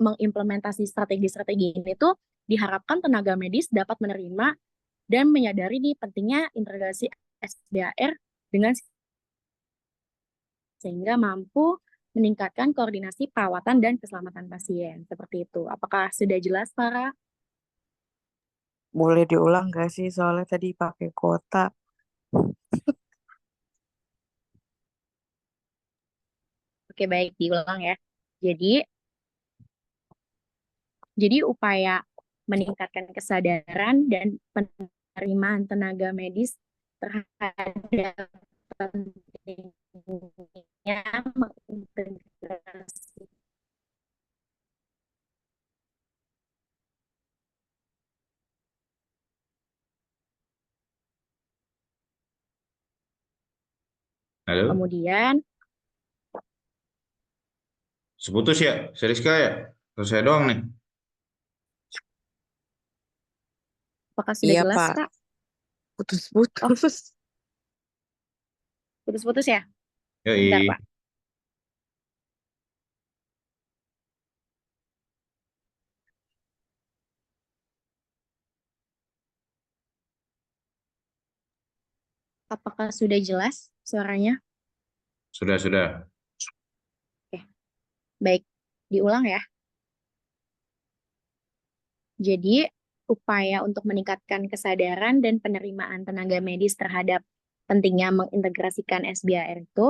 mengimplementasi strategi-strategi ini tuh diharapkan tenaga medis dapat menerima dan menyadari nih pentingnya integrasi SBAR dengan sehingga mampu meningkatkan koordinasi perawatan dan keselamatan pasien. Seperti itu. Apakah sudah jelas, Farah? Boleh diulang nggak sih? Soalnya tadi pakai kuota. Oke, baik, diulang ya. Jadi upaya meningkatkan kesadaran dan penerimaan tenaga medis terhadap pentingnya mengintegrasi Halo? kemudian Seputus ya? Seriska ya? Terus saya doang nih. apakah sudah Iya, jelas, Pak. Kak? Putus-putus. Putus-putus ya? Yoi. Bentar, Pak. Apakah sudah jelas suaranya? Sudah. Oke. Baik, diulang ya. Jadi, upaya untuk meningkatkan kesadaran dan penerimaan tenaga medis terhadap pentingnya mengintegrasikan SBAR itu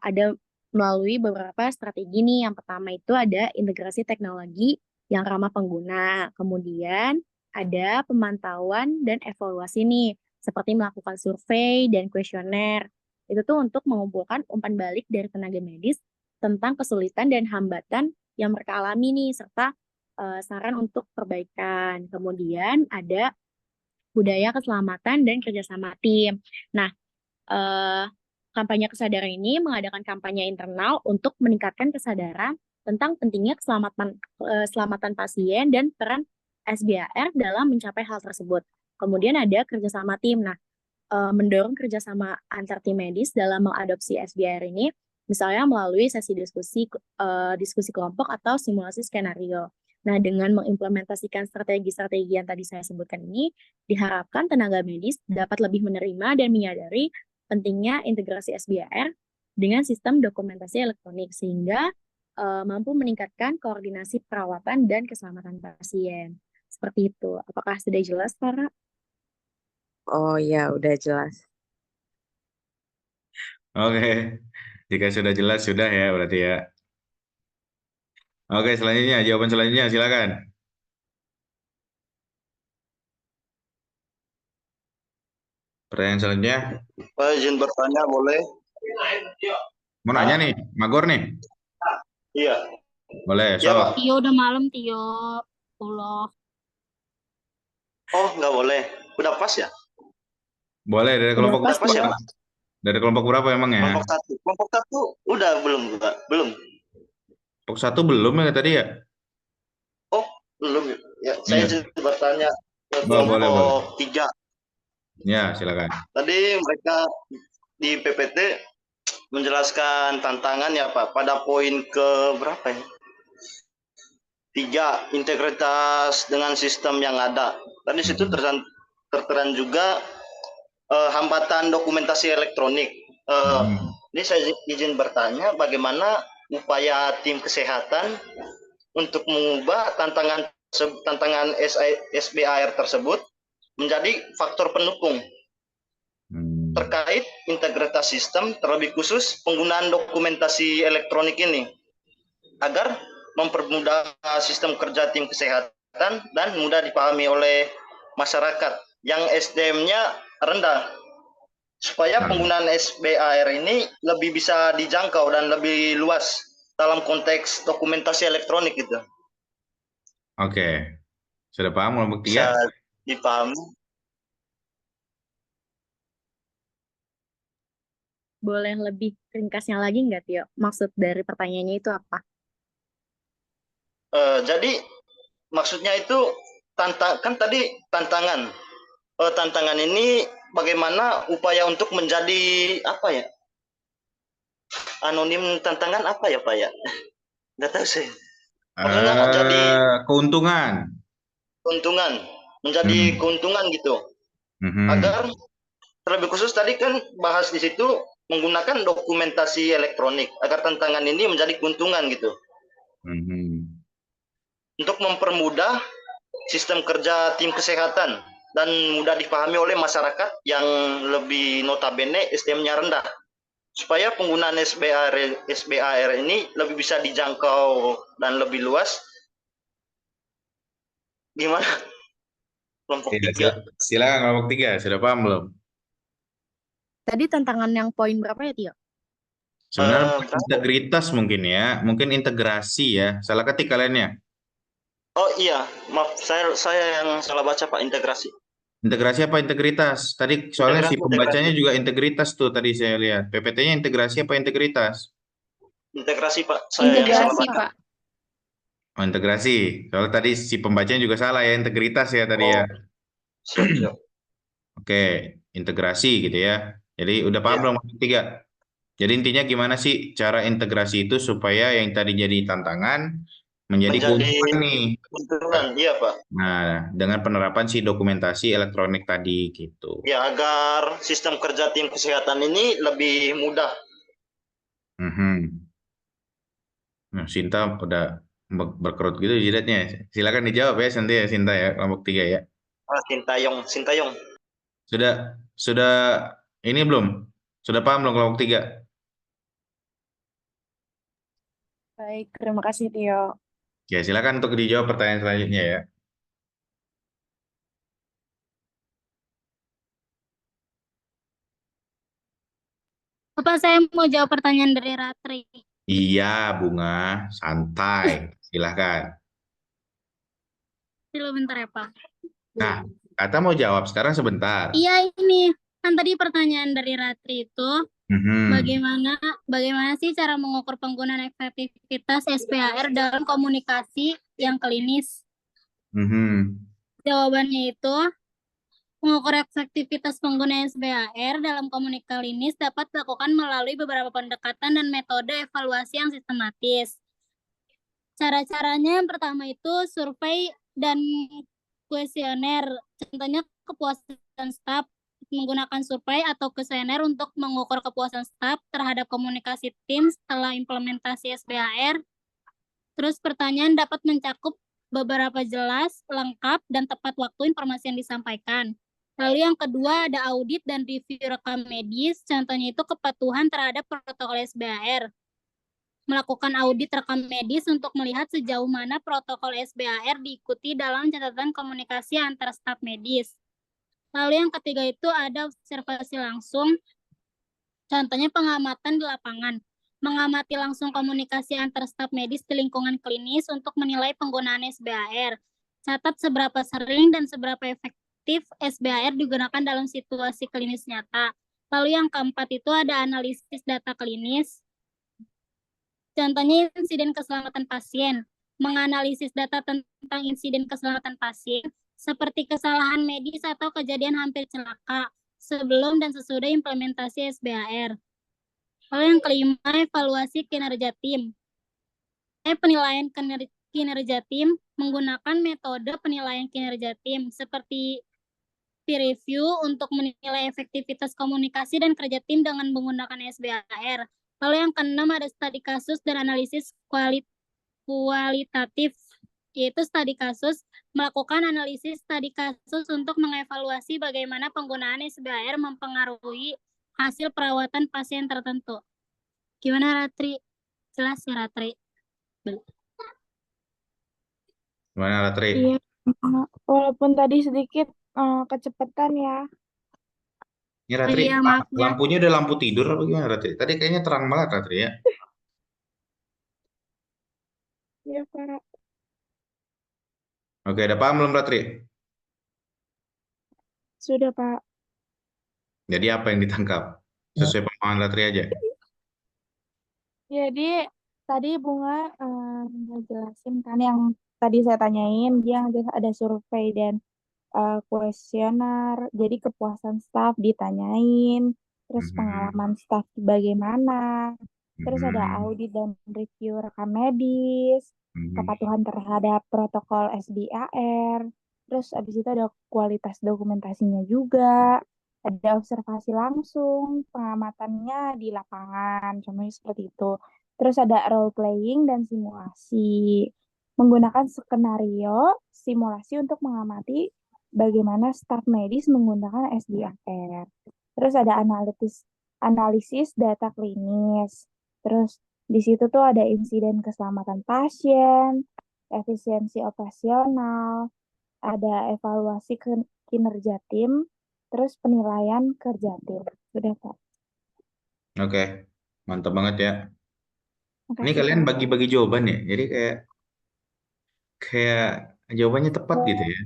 ada melalui beberapa strategi nih. Yang pertama itu ada integrasi teknologi yang ramah pengguna. Kemudian ada pemantauan dan evaluasi nih, seperti melakukan survei dan kuesioner. Itu tuh untuk mengumpulkan umpan balik dari tenaga medis tentang kesulitan dan hambatan yang mereka alami nih, serta saran untuk perbaikan. Kemudian ada budaya keselamatan dan kerjasama tim. Nah, kampanye kesadaran ini mengadakan kampanye internal untuk meningkatkan kesadaran tentang pentingnya keselamatan pasien dan peran SBAR dalam mencapai hal tersebut. Kemudian ada kerjasama tim. Nah, mendorong kerjasama antar tim medis dalam mengadopsi SBAR ini, misalnya melalui sesi diskusi kelompok atau simulasi skenario. Nah, dengan mengimplementasikan strategi-strategi yang tadi saya sebutkan ini, diharapkan tenaga medis dapat lebih menerima dan menyadari pentingnya integrasi SBAR dengan sistem dokumentasi elektronik, sehingga mampu meningkatkan koordinasi perawatan dan keselamatan pasien. Seperti itu. Apakah sudah jelas, Farah? Oh ya, udah jelas. Oke, jika sudah jelas sudah ya berarti ya. Oke, selanjutnya jawaban selanjutnya silakan. Pertanyaan selanjutnya, Pak, izin bertanya boleh? mau nanya nih, Magor nih, Iya. boleh. Iya, Pak. Tio udah malam, Tio. Allah. Oh, nggak boleh. Udah pas ya? Boleh dari kelompok Udah pas ya, berapa? Pak? Dari kelompok berapa emang ya? Kelompok satu. Kelompok satu udah belum, Pak? Belum. Kelompok 1 belum ya tadi ya? Oh, belum. Ya, saya Iya. izin bertanya ke Boleh, boleh. kelompok 3. Ya, silakan. Tadi mereka di PPT menjelaskan tantangan ya, Pak, pada poin ke berapa ya? 3, integritas dengan sistem yang ada. Tadi situ tertera juga hambatan dokumentasi elektronik. Ini saya izin bertanya, bagaimana upaya tim kesehatan untuk mengubah tantangan SBAR tersebut menjadi faktor pendukung terkait integritas sistem, terlebih khusus penggunaan dokumentasi elektronik ini, agar mempermudah sistem kerja tim kesehatan dan mudah dipahami oleh masyarakat yang SDM-nya rendah, supaya penggunaan SBAR ini lebih bisa dijangkau dan lebih luas dalam konteks dokumentasi elektronik gitu. Oke. Sudah paham kelompok 3? Bisa dipahami. Boleh lebih ringkasnya lagi nggak, Tio? Maksud dari pertanyaannya itu apa? Jadi maksudnya itu kan tadi tantangan. Tantangan ini bagaimana upaya untuk menjadi apa ya? Anonim tantangan apa ya, Pak ya? Nggak tahu sih. Maksudnya menjadi keuntungan. Menjadi keuntungan gitu. Agar terlebih khusus tadi kan bahas di situ menggunakan dokumentasi elektronik agar tantangan ini menjadi keuntungan gitu. Untuk mempermudah sistem kerja tim kesehatan dan mudah dipahami oleh masyarakat yang lebih notabene SDM-nya rendah, supaya penggunaan SBAR ini lebih bisa dijangkau dan lebih luas. Gimana? Kelompok 3. Silakan kelompok 3, sudah paham belum? Tadi tantangan yang poin berapa ya, Tio? Sebenarnya integritas mungkin ya, mungkin integrasi ya. Salah ketik kalian ya? Oh iya, maaf saya yang salah baca, Pak. Integrasi. Integrasi apa integritas? Tadi soalnya si pembacanya integrasi. juga integritas tuh tadi saya lihat. PPT-nya integrasi apa integritas? Integrasi, Pak. Saya yang salah baca. Pak. Oh, integrasi. Soalnya tadi si pembacanya juga salah ya, integritas ya tadi ya. Siap. Oke, integrasi gitu ya. Jadi udah paham belum kelompok 3? Jadi intinya gimana sih cara integrasi itu supaya yang tadi jadi tantangan menjadi keuntungan nih. Keuntungan, iya, Pak. Nah, dengan penerapan si dokumentasi elektronik tadi gitu. Ya, agar sistem kerja tim kesehatan ini lebih mudah. Nah, Sinta udah berkerut gitu jidatnya. Silakan dijawab ya nanti ya Sinta ya, kelompok 3 ya. Sintayong. Sudah ini belum? Sudah paham belum kelompok 3? Baik, terima kasih, Tio. Ya, silakan untuk dijawab pertanyaan selanjutnya ya. Bapak, saya mau jawab pertanyaan dari Ratri. Iya, Bunga, santai. Silahkan. Dulu bentar ya, Pak. Nah, kata mau jawab sekarang sebentar. Iya, ini kan tadi pertanyaan dari Ratri itu bagaimana sih cara mengukur penggunaan efektivitas SBAR dalam komunikasi yang klinis? Jawabannya itu, mengukur efektivitas pengguna SBAR dalam komunikasi klinis dapat dilakukan melalui beberapa pendekatan dan metode evaluasi yang sistematis. Cara-caranya yang pertama itu survei dan kuesioner. Contohnya kepuasan staf menggunakan survei atau kuesioner untuk mengukur kepuasan staf terhadap komunikasi tim setelah implementasi SBAR. Terus pertanyaan dapat mencakup beberapa jelas, lengkap, dan tepat waktu informasi yang disampaikan. Lalu yang kedua ada audit dan review rekam medis, contohnya itu kepatuhan terhadap protokol SBAR. Melakukan audit rekam medis untuk melihat sejauh mana protokol SBAR diikuti dalam catatan komunikasi antar staf medis. Lalu yang ketiga itu ada observasi langsung, contohnya pengamatan di lapangan. Mengamati langsung komunikasi antar staf medis di lingkungan klinis untuk menilai penggunaan SBAR. Catat seberapa sering dan seberapa efektif SBAR digunakan dalam situasi klinis nyata. Lalu yang keempat itu ada analisis data klinis. Contohnya insiden keselamatan pasien. Menganalisis data tentang insiden keselamatan pasien seperti kesalahan medis atau kejadian hampir celaka sebelum dan sesudah implementasi SBAR. Lalu yang kelima, evaluasi kinerja tim. Penilaian kinerja tim menggunakan metode penilaian kinerja tim seperti peer review untuk menilai efektivitas komunikasi dan kerja tim dengan menggunakan SBAR. Lalu yang keenam ada studi kasus dan analisis kualitatif, yaitu studi kasus melakukan analisis studi kasus untuk mengevaluasi bagaimana penggunaan SBAR mempengaruhi hasil perawatan pasien tertentu. Gimana Ratri? Jelas ya Ratri? Gimana Ratri? Iya, walaupun tadi sedikit kecepatan ya. Ini Ratri, Iya, maaf ya. lampunya udah lampu tidur apa gimana Ratri? Tadi kayaknya terang banget Ratri ya. Iya, Pak. Oke, udah paham belum Ratri? Sudah, Pak. Jadi apa yang ditangkap? Sesuai pemahaman Ratri aja. Jadi tadi Bunga ngejelasin kan yang tadi saya tanyain, dia ada survei dan kuesioner, jadi kepuasan staf ditanyain, terus pengalaman staf bagaimana, terus ada audit dan review rekam medis, kepatuhan terhadap protokol SBAR, terus abis itu ada kualitas dokumentasinya juga, ada observasi langsung, pengamatannya di lapangan, contohnya seperti itu. Terus ada role playing dan simulasi, menggunakan skenario simulasi untuk mengamati bagaimana staf medis menggunakan SBAR. Terus ada analisis data klinis. Terus di situ tuh ada insiden keselamatan pasien, efisiensi operasional, ada evaluasi kinerja tim, terus penilaian kerja tim. Sudah, Pak. Oke, mantap banget ya. Ini Makasih, kalian Pak. bagi-bagi jawaban ya. Jadi kayak jawabannya tepat gitu ya.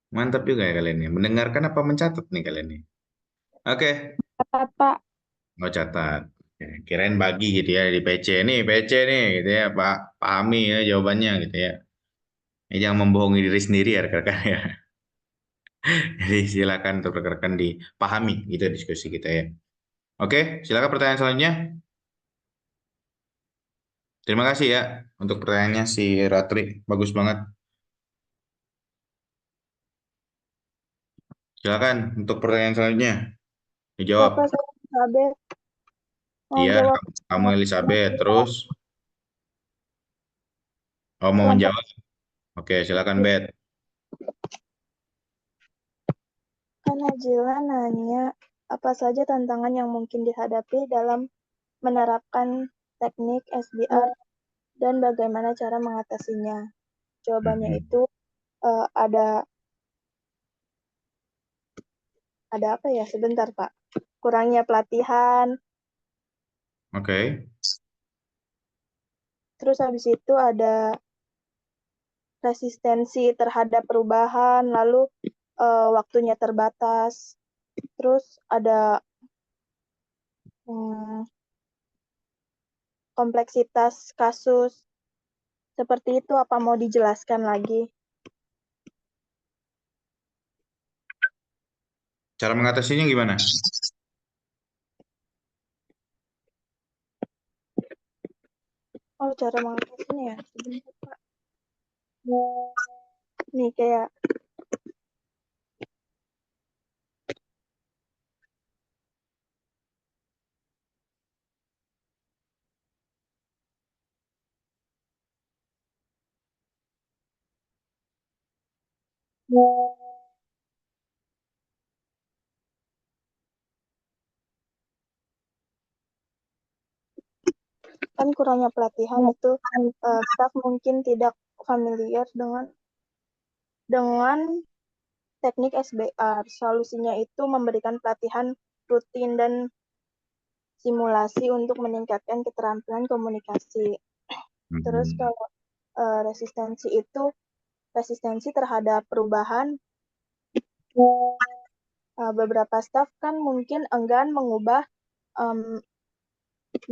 Mantap juga ya kalian ya. Mendengarkan apa mencatat nih kalian nih. Oke, Catat, Pak. mau catat. Oke, kirain bagi gitu ya di PC nih gitu ya. Pak pahami ya jawabannya gitu ya. Jangan membohongi diri sendiri ya rekan-rekan ya. Jadi silakan untuk rekan-rekan dipahami gitu diskusi kita ya. Oke, silakan pertanyaan selanjutnya. Terima kasih ya untuk pertanyaannya si Ratri. Bagus banget. Silakan untuk pertanyaan selanjutnya. Dijawab. Bapak saya Elizabeth mau Iya, jawab. kamu Elizabeth. Terus, mau Kelompok menjawab? Oke, silakan Bet. kan Najila nanya apa saja tantangan yang mungkin dihadapi dalam menerapkan teknik SBR dan bagaimana cara mengatasinya. Jawabannya itu ada apa ya? Sebentar, Pak. Kurangnya pelatihan. Oke. Terus habis itu ada resistensi terhadap perubahan, lalu waktunya terbatas. Terus ada kompleksitas kasus. Seperti itu, apa mau dijelaskan lagi? Cara mengatasinya gimana? Oh, cara mengatasinya ya. Sebentar, Pak. Nih kayak kan kurangnya pelatihan itu staff mungkin tidak familiar dengan teknik SBR. Solusinya itu memberikan pelatihan rutin dan simulasi untuk meningkatkan keterampilan komunikasi. Terus kalau resistensi terhadap perubahan, beberapa staf kan mungkin enggan mengubah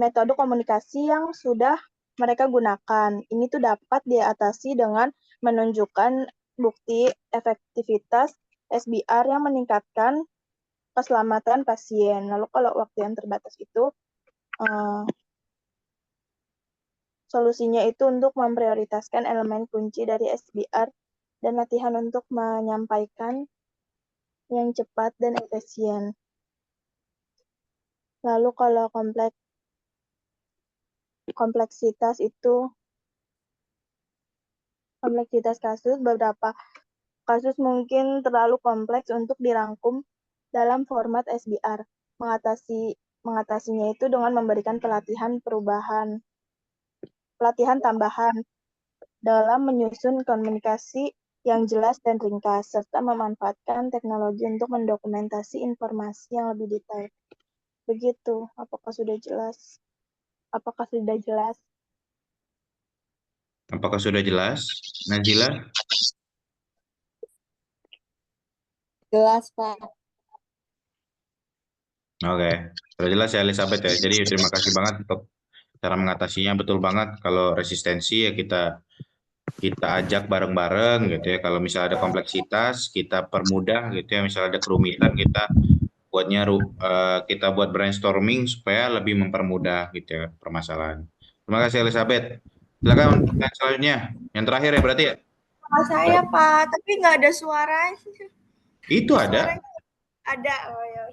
metode komunikasi yang sudah mereka gunakan. Ini tuh dapat diatasi dengan menunjukkan bukti efektivitas SBR yang meningkatkan keselamatan pasien. Lalu kalau waktu yang terbatas itu, solusinya itu untuk memprioritaskan elemen kunci dari SBR dan latihan untuk menyampaikan yang cepat dan efisien. Lalu kalau kompleksitas kasus, beberapa kasus mungkin terlalu kompleks untuk dirangkum dalam format SBR. Mengatasinya itu dengan memberikan pelatihan tambahan dalam menyusun komunikasi yang jelas dan ringkas, serta memanfaatkan teknologi untuk mendokumentasi informasi yang lebih detail. Begitu, apakah sudah jelas? Apakah sudah jelas? Apakah sudah jelas, Najila? Jelas, Pak. Oke, sudah jelas ya Elizabeth ya. Jadi terima kasih banget untuk cara mengatasinya. Betul banget, kalau resistensi ya kita ajak bareng-bareng gitu ya. Kalau misalnya ada kompleksitas, kita permudah gitu ya. Misalnya ada kerumitan, kita buat brainstorming supaya lebih mempermudah gitu ya permasalahan. Terima kasih Elizabeth. Silakan untuk yang selanjutnya. Yang terakhir ya berarti ya? Sama saya, Pak, tapi nggak ada suara. Itu ada. Ada, oh ya.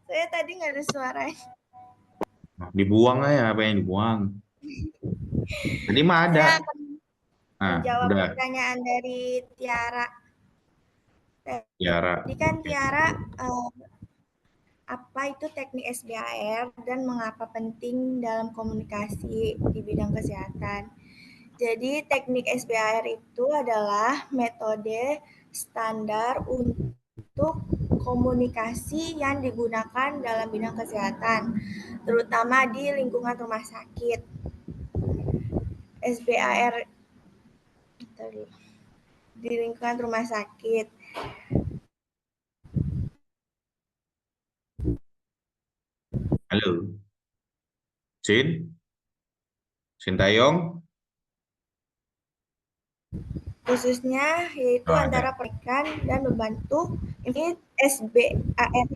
Saya tadi nggak ada suara. Dibuang aja apa yang dibuang. Tadi mah ada. Saya akan menjawab Udah. pertanyaan dari Tiara. Tiara. Tadi kan Tiara, apa itu teknik SBAR dan mengapa penting dalam komunikasi di bidang kesehatan. Jadi teknik SBAR itu adalah metode standar untuk komunikasi yang digunakan dalam bidang kesehatan, terutama di lingkungan rumah sakit. SBAR di lingkungan rumah sakit. Halo. Sintayong? Khususnya yaitu antara perekan dan membantu ini SBAR.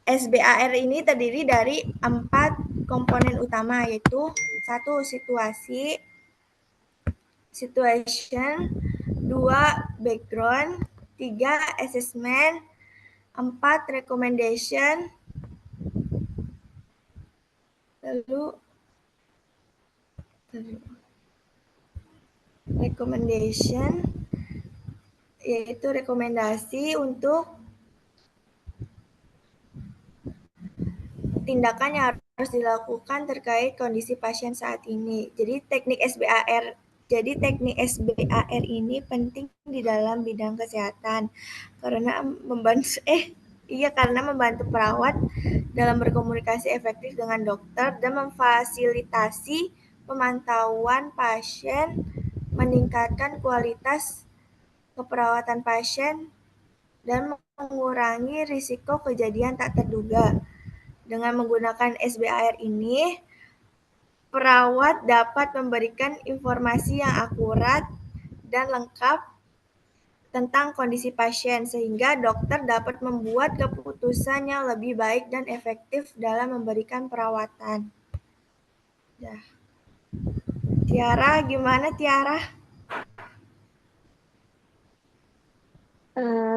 SBAR ini terdiri dari 4 komponen utama, yaitu 1. Situation, 2. Background, 3. Assessment, 4. Recommendation, lalu recommendation yaitu rekomendasi untuk tindakan yang harus dilakukan terkait kondisi pasien saat ini. Jadi teknik SBAR ini penting di dalam bidang kesehatan karena membantu perawat dalam berkomunikasi efektif dengan dokter dan memfasilitasi pemantauan pasien, meningkatkan kualitas keperawatan pasien, dan mengurangi risiko kejadian tak terduga. Dengan menggunakan SBAR ini, perawat dapat memberikan informasi yang akurat dan lengkap tentang kondisi pasien, sehingga dokter dapat membuat keputusan yang lebih baik dan efektif dalam memberikan perawatan. Dah. Tiara, gimana Tiara?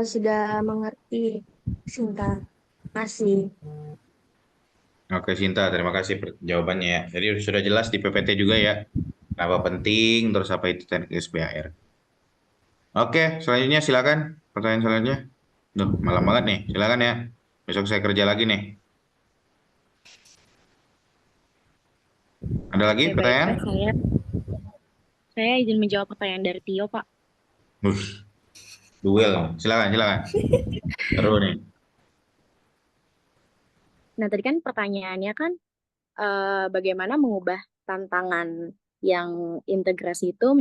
Sudah mengerti, Sinta. Masih. Oke, Sinta, terima kasih jawabannya ya. Jadi sudah jelas di PPT juga ya. Kenapa penting, terus apa itu teknik SBAR. Oke, selanjutnya silakan. Pertanyaan selanjutnya. Duh, malam banget nih. Silakan ya. Besok saya kerja lagi nih. Ada lagi Oke, baik, pertanyaan? Pak. Saya izin menjawab pertanyaan dari Tio, Pak. Duel. Silakan. Seru nih. Nah, tadi kan pertanyaannya kan bagaimana mengubah tantangan yang integrasi itu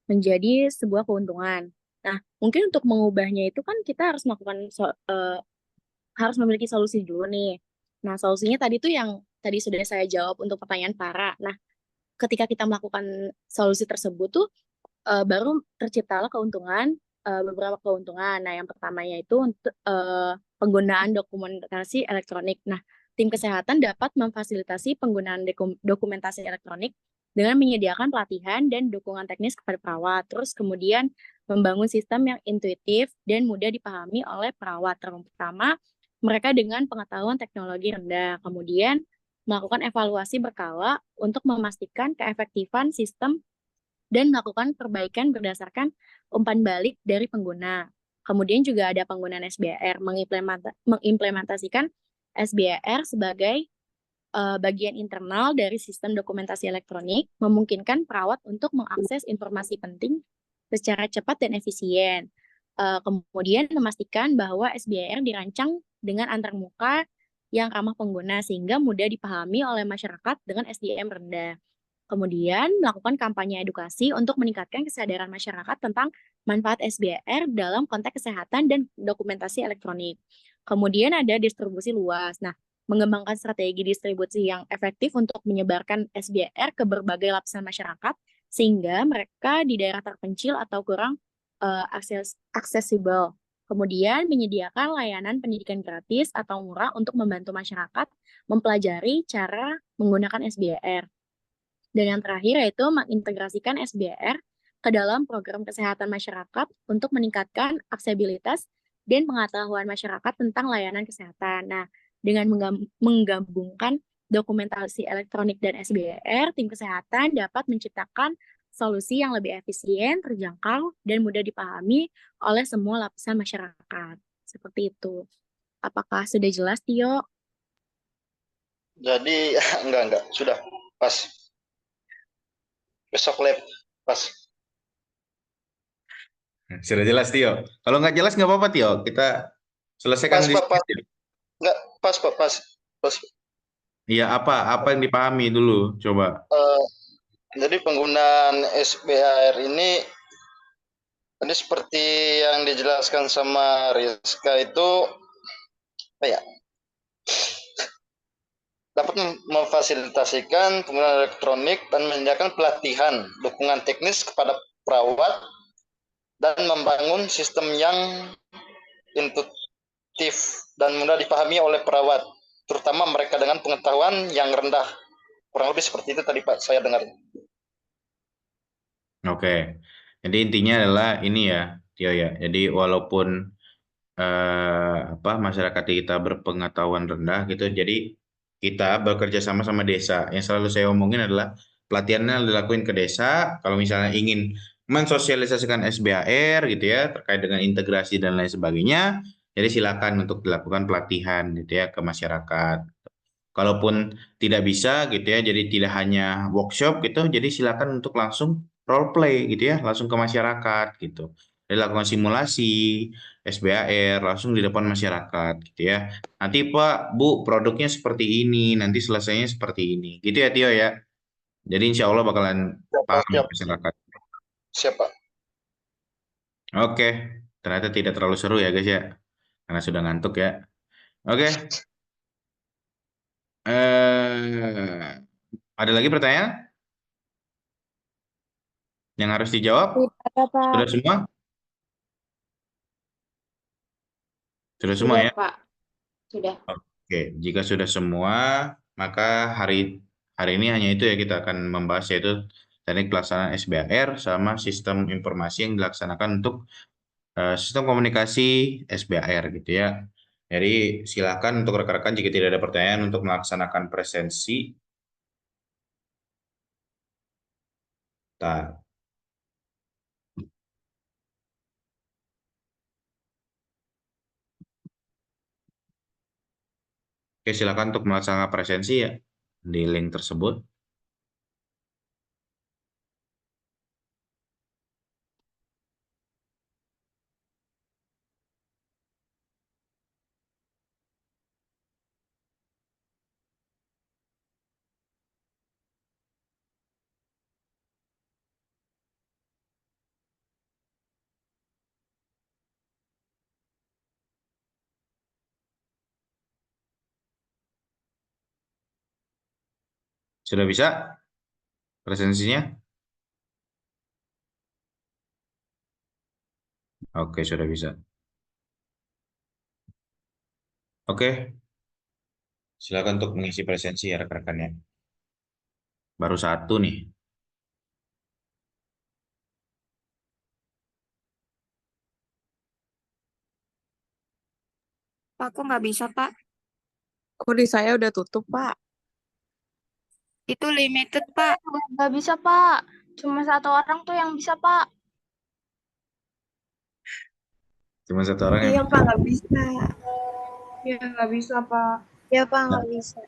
menjadi sebuah keuntungan. Nah, mungkin untuk mengubahnya itu kan kita harus melakukan harus memiliki solusi dulu nih. Nah, solusinya tadi tuh yang tadi sudah saya jawab untuk pertanyaan Para. Nah, ketika kita melakukan solusi tersebut tuh baru terciptalah beberapa keuntungan. Nah, yang pertamanya itu untuk penggunaan dokumentasi elektronik. Nah, tim kesehatan dapat memfasilitasi penggunaan dokumentasi elektronik dengan menyediakan pelatihan dan dukungan teknis kepada perawat. Terus kemudian membangun sistem yang intuitif dan mudah dipahami oleh perawat. Terutama mereka dengan pengetahuan teknologi rendah. Kemudian melakukan evaluasi berkala untuk memastikan keefektifan sistem dan melakukan perbaikan berdasarkan umpan balik dari pengguna. Kemudian juga ada penggunaan SBAR, mengimplementasikan SBAR sebagai bagian internal dari sistem dokumentasi elektronik, memungkinkan perawat untuk mengakses informasi penting secara cepat dan efisien. Kemudian memastikan bahwa SBAR dirancang dengan antarmuka yang ramah pengguna sehingga mudah dipahami oleh masyarakat dengan SDM rendah. Kemudian melakukan kampanye edukasi untuk meningkatkan kesadaran masyarakat tentang manfaat SBAR dalam konteks kesehatan dan dokumentasi elektronik. Kemudian ada distribusi luas. Nah, mengembangkan strategi distribusi yang efektif untuk menyebarkan SBAR ke berbagai lapisan masyarakat sehingga mereka di daerah terpencil atau kurang aksesibel. Kemudian menyediakan layanan pendidikan gratis atau murah untuk membantu masyarakat mempelajari cara menggunakan SBAR. Dan yang terakhir yaitu mengintegrasikan SBAR ke dalam program kesehatan masyarakat untuk meningkatkan aksesibilitas dan pengetahuan masyarakat tentang layanan kesehatan. Nah, dengan menggabungkan dokumentasi elektronik dan SBAR, tim kesehatan dapat menciptakan solusi yang lebih efisien, terjangkau, dan mudah dipahami oleh semua lapisan masyarakat. Seperti itu. Apakah sudah jelas, Tio? Jadi enggak, sudah pas. Besok lab pas. Sudah jelas, Tio. Kalau nggak jelas nggak apa-apa, Tio. Kita selesaikan Pas. Enggak, pas. Iya, apa yang dipahami dulu, coba. Jadi penggunaan SBAR ini seperti yang dijelaskan sama Rizka itu apa ya? Dapat memfasilitasikan penggunaan elektronik dan menyediakan pelatihan, dukungan teknis kepada perawat, dan membangun sistem yang intuitif dan mudah dipahami oleh perawat, terutama mereka dengan pengetahuan yang rendah. Kurang lebih seperti itu tadi Pak, saya dengar. Oke, jadi intinya adalah ini ya, Tio ya. Jadi walaupun masyarakat kita berpengetahuan rendah gitu, jadi kita bekerja sama desa. Yang selalu saya omongin adalah pelatihannya dilakuin ke desa. Kalau misalnya ingin mensosialisasikan SBAR gitu ya, terkait dengan integrasi dan lain sebagainya, jadi silakan untuk dilakukan pelatihan gitu ya ke masyarakat. Kalaupun tidak bisa gitu ya, jadi tidak hanya workshop gitu, jadi silakan untuk langsung role play gitu ya, langsung ke masyarakat gitu. Jadi lakukan simulasi SBAR langsung di depan masyarakat gitu ya. Nanti Pak, Bu, produknya seperti ini, nanti selesainya seperti ini. Gitu ya Tio ya. Jadi insya Allah bakalan paham masyarakat. Siap Pak. Oke, ternyata tidak terlalu seru ya guys ya, karena sudah ngantuk ya. Oke. Ada lagi pertanyaan yang harus dijawab? Sudah semua? Sudah semua ya? Pak. Sudah. Oke, jika sudah semua, maka hari ini hanya itu ya kita akan membahas, yaitu teknik pelaksanaan SBAR sama sistem informasi yang dilaksanakan untuk sistem komunikasi SBAR gitu ya. Jadi silakan untuk rekan-rekan jika tidak ada pertanyaan untuk melaksanakan presensi. Bentar. Oke, silakan untuk melaksanakan presensi ya di link tersebut. Sudah bisa presensinya? Oke, sudah bisa. Oke, silakan untuk mengisi presensi ya rekan-rekannya. Baru satu nih. Pak, kok nggak bisa, Pak? Kok di saya udah tutup, Pak? Itu limited, Pak. Nggak bisa, Pak. Cuma satu orang tuh yang bisa, Pak. Cuma satu orang Iya, yang Pak, nggak bisa. Ya, nggak bisa, Pak. Ya, Pak, nggak bisa.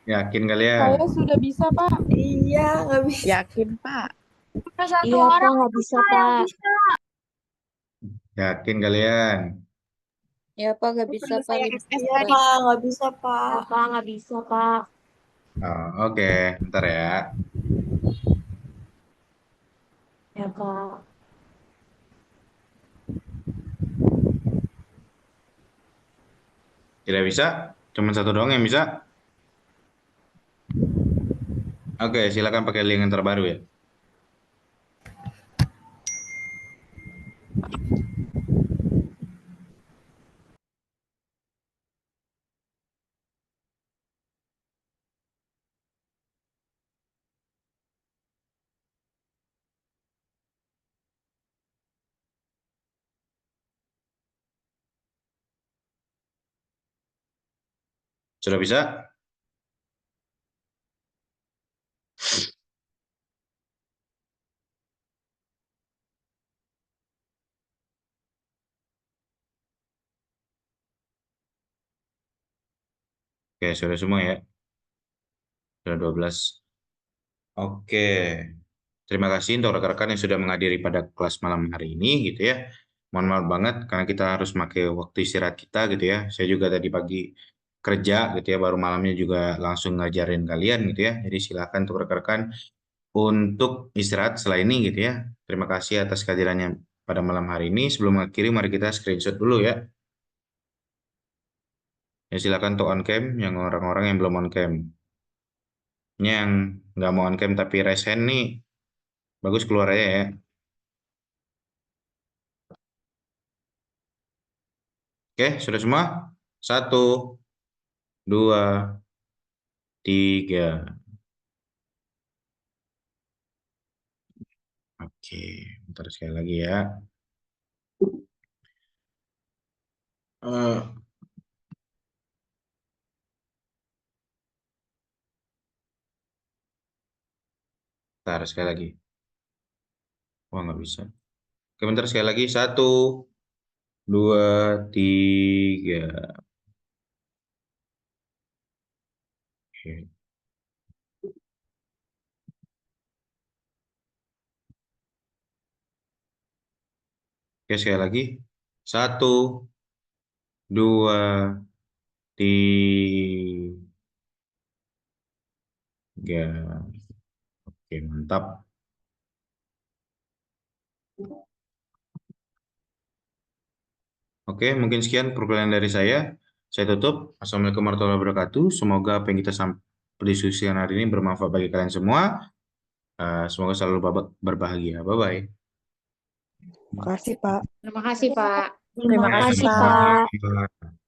yakin kalian? Saya sudah bisa, Pak. Iya, nggak bisa. Yakin, Pak? Cuma satu Iya, Pak, orang nggak bisa, yang Pak. bisa. Yakin kalian? Ya, Pak, nggak bisa, Pak. Iya, Pak, nggak bisa, Pak. Ya, Pak, nggak bisa, Pak. Oh, oke, bentar ya. Ya, Pak. Tidak bisa? Cuma satu doang yang bisa? Oke, silakan pakai link yang terbaru ya. Sudah bisa? Oke, sudah semua ya. Sudah 12. Oke. Terima kasih untuk rekan-rekan yang sudah menghadiri pada kelas malam hari ini gitu ya. Mohon maaf banget karena kita harus pakai waktu istirahat kita gitu ya. Saya juga tadi pagi kerja gitu ya, baru malamnya juga langsung ngajarin kalian gitu ya. Jadi silakan untuk rekan-rekan untuk istirahat setelah ini gitu ya. Terima kasih atas kehadirannya pada malam hari ini. Sebelum mengakhiri, mari kita screenshot dulu ya. Ya silakan untuk on cam yang orang-orang yang belum on cam. Ini yang nggak mau on cam tapi raise hand nih, bagus keluar aja ya. Oke, sudah semua? 1, 2, 3. Oke, bentar sekali lagi ya. Bentar sekali lagi. Wah, nggak bisa. Oke, bentar sekali lagi. 1, 2, 3. Oke. Oke, sekali lagi. 1, 2, 3. Oke, mantap. Oke, mungkin sekian perkuliahan dari saya. Saya tutup. Assalamualaikum warahmatullahi wabarakatuh. Semoga apa yang kita diskusikan hari ini bermanfaat bagi kalian semua. Semoga selalu berbahagia. Bye-bye. Terima kasih, Pak. Terima kasih, Pak. Terima kasih, Pak. Pak.